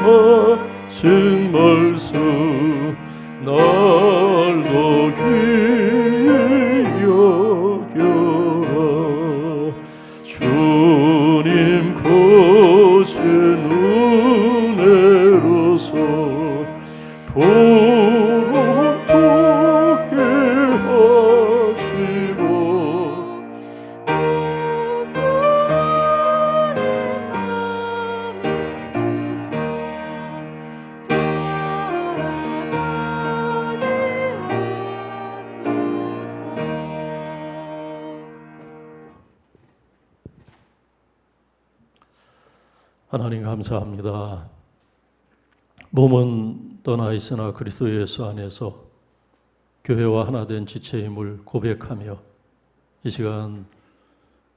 하신 말씀 날 더 귀히 여겨라. 주님 거신 은혜로서 부럽게 하시고 하나님 감사합니다. 몸은 떠나 있으나 그리스도 예수 안에서 교회와 하나 된 지체임을 고백하며 이 시간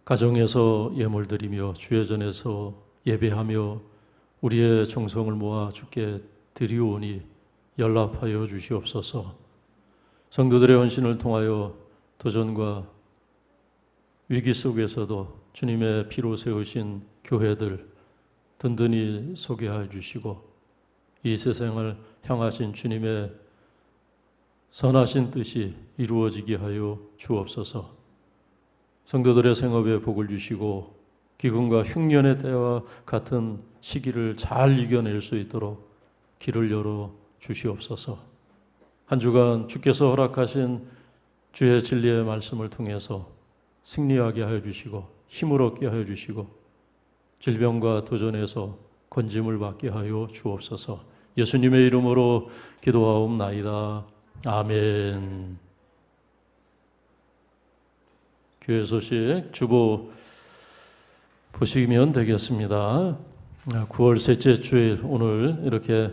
가정에서 예물드리며 주회전에서 예배하며 우리의 정성을 모아 주께 드리오니 연락하여 주시옵소서. 성도들의 헌신을 통하여 도전과 위기 속에서도 주님의 피로 세우신 교회들 든든히 소개해 주시고 이 세상을 향하신 주님의 선하신 뜻이 이루어지게 하여 주옵소서. 성도들의 생업에 복을 주시고 기근과 흉년의 때와 같은 시기를 잘 이겨낼 수 있도록 길을 열어 주시옵소서. 한 주간 주께서 허락하신 주의 진리의 말씀을 통해서 승리하게 하여 주시고 힘을 얻게 하여 주시고 질병과 도전에서 건짐을 받게 하여 주옵소서. 예수님의 이름으로 기도하옵나이다. 아멘. 교회 소식 주보 보시면 되겠습니다. 9월 셋째 주일 오늘 이렇게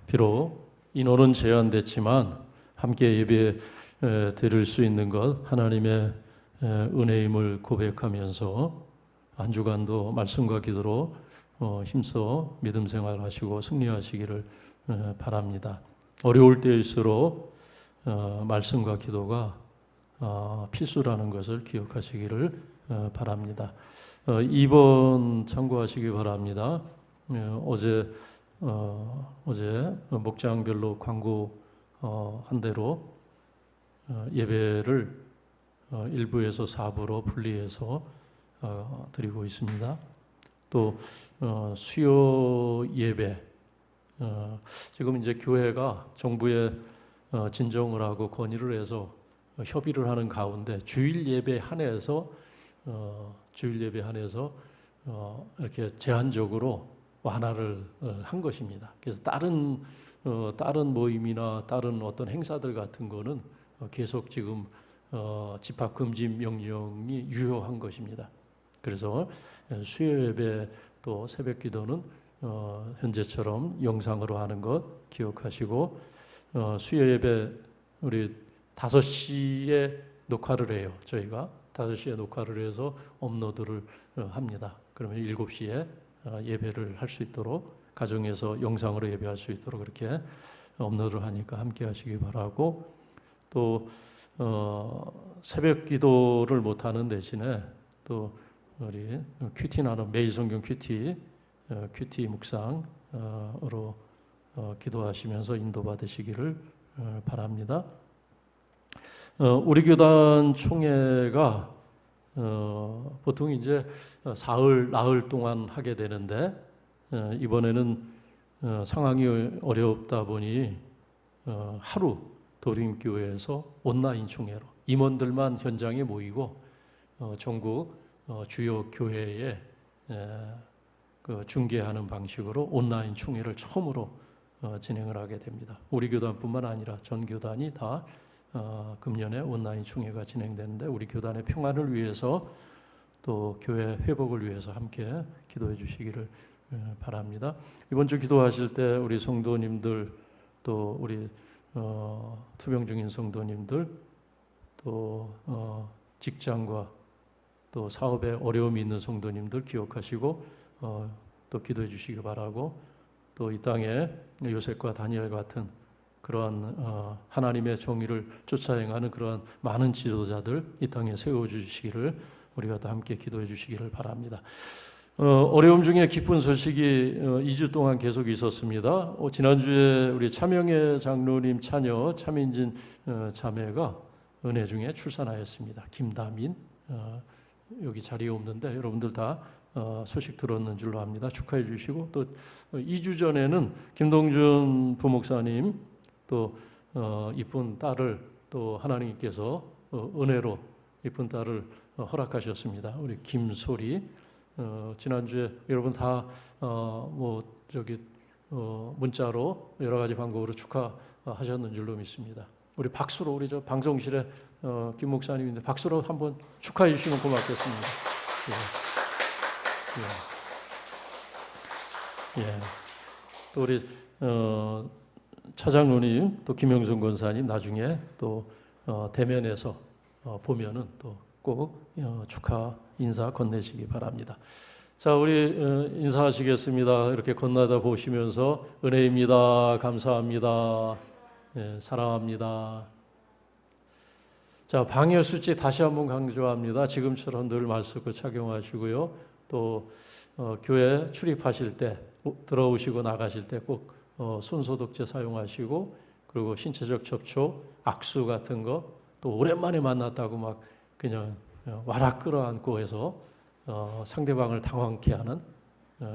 비록 인원은 제한됐지만 함께 예배 드릴 수 있는 것 하나님의 은혜임을 고백하면서 한 주간도 말씀과 기도로 힘써 믿음 생활하시고 승리하시기를 바랍니다. 어려울 때일수록 말씀과 기도가 필수라는 것을 기억하시기를 바랍니다. 2번 참고하시기 바랍니다. 어제 목장별로 광고한 대로 예배를 1부에서 4부로 분리해서 드리고 있습니다. 또 수요 예배 지금 이제 교회가 정부에 진정을 하고 건의를 해서 협의를 하는 가운데 주일 예배 한해서 이렇게 제한적으로 완화를 한 것입니다. 그래서 다른 모임이나 다른 어떤 행사들 같은 거는 계속 지금 집합 금지 명령이 유효한 것입니다. 그래서 수요 예배 또 새벽 기도는 현재처럼 영상으로 하는 것 기억하시고 수요 예배 우리 5시에 녹화를 해요. 저희가 5시에 녹화를 해서 업로드를 합니다. 그러면 7시에 예배를 할 수 있도록 가정에서 영상으로 예배할 수 있도록 그렇게 업로드를 하니까 함께 하시기 바라고 또 새벽 기도를 못하는 대신에 또 우리 큐티 나눔 매일 성경 큐티 묵상으로 기도하시면서 인도받으시기를 바랍니다. 우리 교단 총회가 보통 이제 사흘 나흘 동안 하게 되는데 이번에는 상황이 어렵다 보니 하루 도림교회에서 온라인 총회로 임원들만 현장에 모이고 전국 주요 교회에 중계하는 방식으로 온라인 총회를 처음으로 진행을 하게 됩니다. 우리 교단뿐만 아니라 전 교단이 다 금년에 온라인 총회가 진행되는데 우리 교단의 평안을 위해서 또 교회 회복을 위해서 함께 기도해 주시기를 바랍니다. 이번 주 기도하실 때 우리 성도님들 또 우리 투병 중인 성도님들 또 직장과 또 사업에 어려움이 있는 성도님들 기억하시고 또 기도해 주시기 바라고 또 이 땅에 요셉과 다니엘 같은 그러한 하나님의 정의를 쫓아 행하는 그러한 많은 지도자들 이 땅에 세워주시기를 우리가 다 함께 기도해 주시기를 바랍니다. 어려움 중에 기쁜 소식이 2주 동안 계속 있었습니다. 지난주에 우리 차명회 장로님 차녀 차민진 자매가 은혜 중에 출산하였습니다. 김다민 여기 자리에 없는데 여러분들 다 소식 들었는 줄로 압니다. 축하해 주시고 또 2주 전에는 김동준 부목사님 또 이쁜 딸을 또 하나님께서 은혜로 이쁜 딸을 허락하셨습니다. 우리 김소리 지난주에 여러분 다 문자로 여러 가지 방법으로 축하하셨는 줄로 믿습니다. 우리 박수로 우리 저 방송실에 김 목사님인데 박수로 한번 축하해 주시면 고맙겠습니다. 또 우리 차장로님 또 김영순 권사님 나중에 또 대면에서 보면은 또 꼭 축하 인사 건네시기 바랍니다. 자, 우리 인사하시겠습니다. 이렇게 건너다 보시면서 은혜입니다. 감사합니다. 사랑합니다. 자, 방역 수칙 다시 한번 강조합니다. 지금처럼 늘 마스크 착용하시고요. 또 교회 출입하실 때 들어오시고 나가실 때 꼭 손소독제 사용하시고 그리고 신체적 접촉, 악수 같은 거 또 오랜만에 만났다고 막 그냥 와락 끌어안고 해서 상대방을 당황케 하는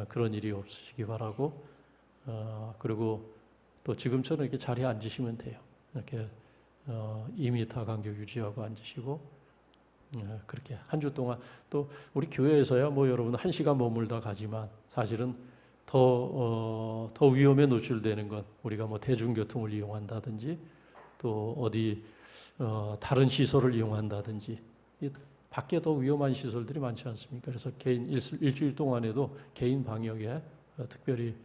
그런 일이 없으시기 바라고 그리고 또 지금처럼 이렇게 자리에 앉으시면 돼요. 이렇게 2m 간격 유지하고 앉으시고 그렇게 한 주 동안 또 우리 교회에서야 뭐 여러분 1시간 머물다 가지만 사실은 더 위험에 노출되는 건 우리가 뭐 대중교통을 이용한다든지 또 어디 다른 시설을 이용한다든지 밖에 더 위험한 시설들이 많지 않습니까? 그래서 개인 일주일 동안에도 개인 방역에 특별히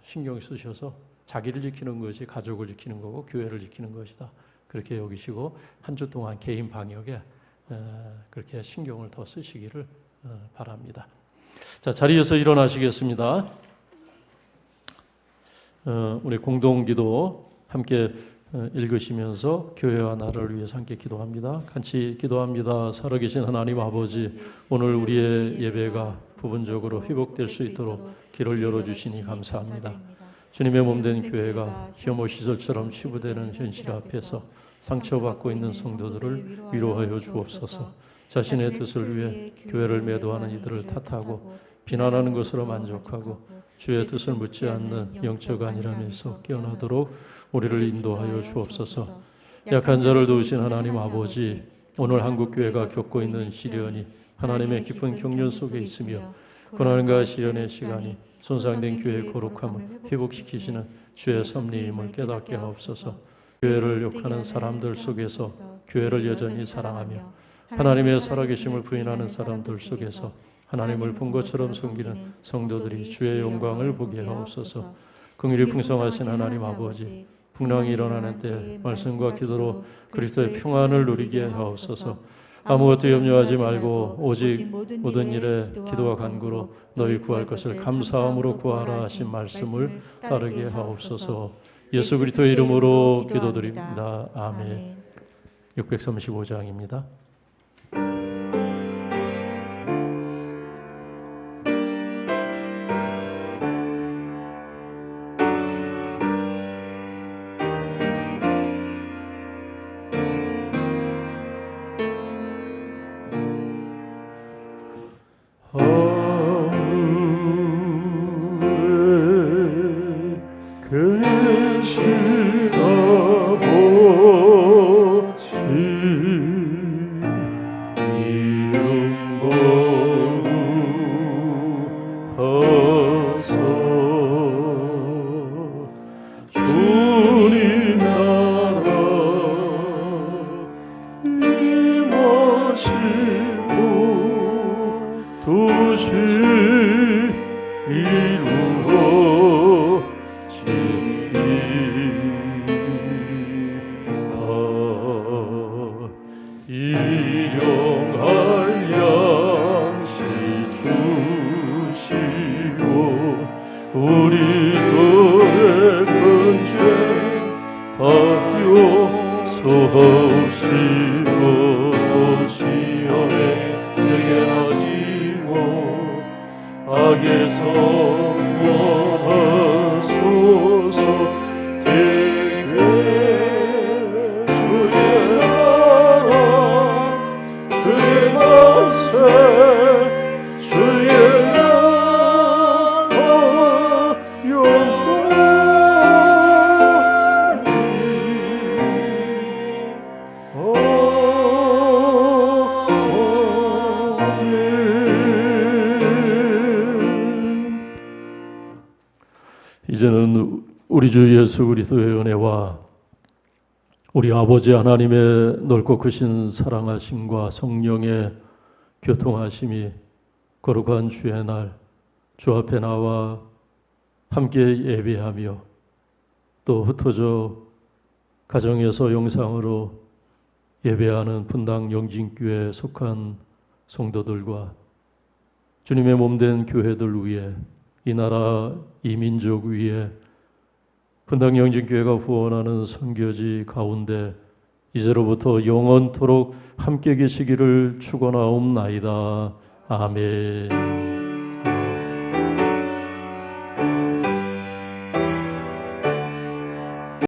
신경 쓰셔서 자기를 지키는 것이 가족을 지키는 거고 교회를 지키는 것이다. 그렇게 여기시고 한 주 동안 개인 방역에 그렇게 신경을 더 쓰시기를 바랍니다. 자, 자리에서 일어나시겠습니다. 우리 공동기도 함께 읽으시면서 교회와 나라를 위해서 함께 기도합니다. 같이 기도합니다. 살아계신 하나님 아버지, 오늘 우리의 예배가 부분적으로 회복될 수 있도록 길을 열어주시니 감사합니다. 주님의 몸된 교회가 혐오 시설처럼 치부되는 현실 앞에서 상처받고 있는 성도들을 위로하여 주옵소서. 자신의 뜻을 위해 교회를 매도하는 이들을 탓하고 비난하는 것으로 만족하고 주의 뜻을 묻지 않는 영적 안일함에서 깨어나도록 우리를 인도하여 주옵소서. 약한 자를 도우신 하나님 아버지, 오늘 한국교회가 겪고 있는 시련이 하나님의 깊은 경륜 속에 있으며 고난과 시련의 시간이 손상된 교회의 거룩함을 회복시키시는 주의 섭리임을 깨닫게 하옵소서. 교회를 욕하는 사람들 속에서 교회를 여전히 사랑하며 하나님의 살아계심을 부인하는 사람들 속에서 하나님을 본 것처럼 섬기는 성도들이 주의 영광을 보게 하옵소서. 긍휼이 풍성하신 하나님 아버지, 풍랑이 일어나는 때 말씀과 기도로 그리스도의 평안을 누리게 하옵소서. 아무것도 염려하지 말고 오직 모든 일에 기도와 간구로 너희 구할 것을 감사함으로 구하라 하신 말씀을 따르게 하옵소서. 예수 그리스도의 이름으로 기도드립니다. 아멘. 635장입니다. 우리들의 큰 죄 다 용서하시고 또 시험에 들게 하시고 악에서 구하소서. 대개 주의 나라 주의 만세 주의 이제는 우리 주 예수 그리스도의 은혜와 우리 아버지 하나님의 넓고 크신 사랑하심과 성령의 교통하심이 거룩한 주의 날 주 앞에 나와 함께 예배하며 또 흩어져 가정에서 영상으로 예배하는 분당 영진교회에 속한 성도들과 주님의 몸된 교회들 위해 이 나라 이 민족 위에 분당 영진교회가 후원하는 선교지 가운데 이제로부터 영원토록 함께 계시기를 축원하옵나이다. 아멘.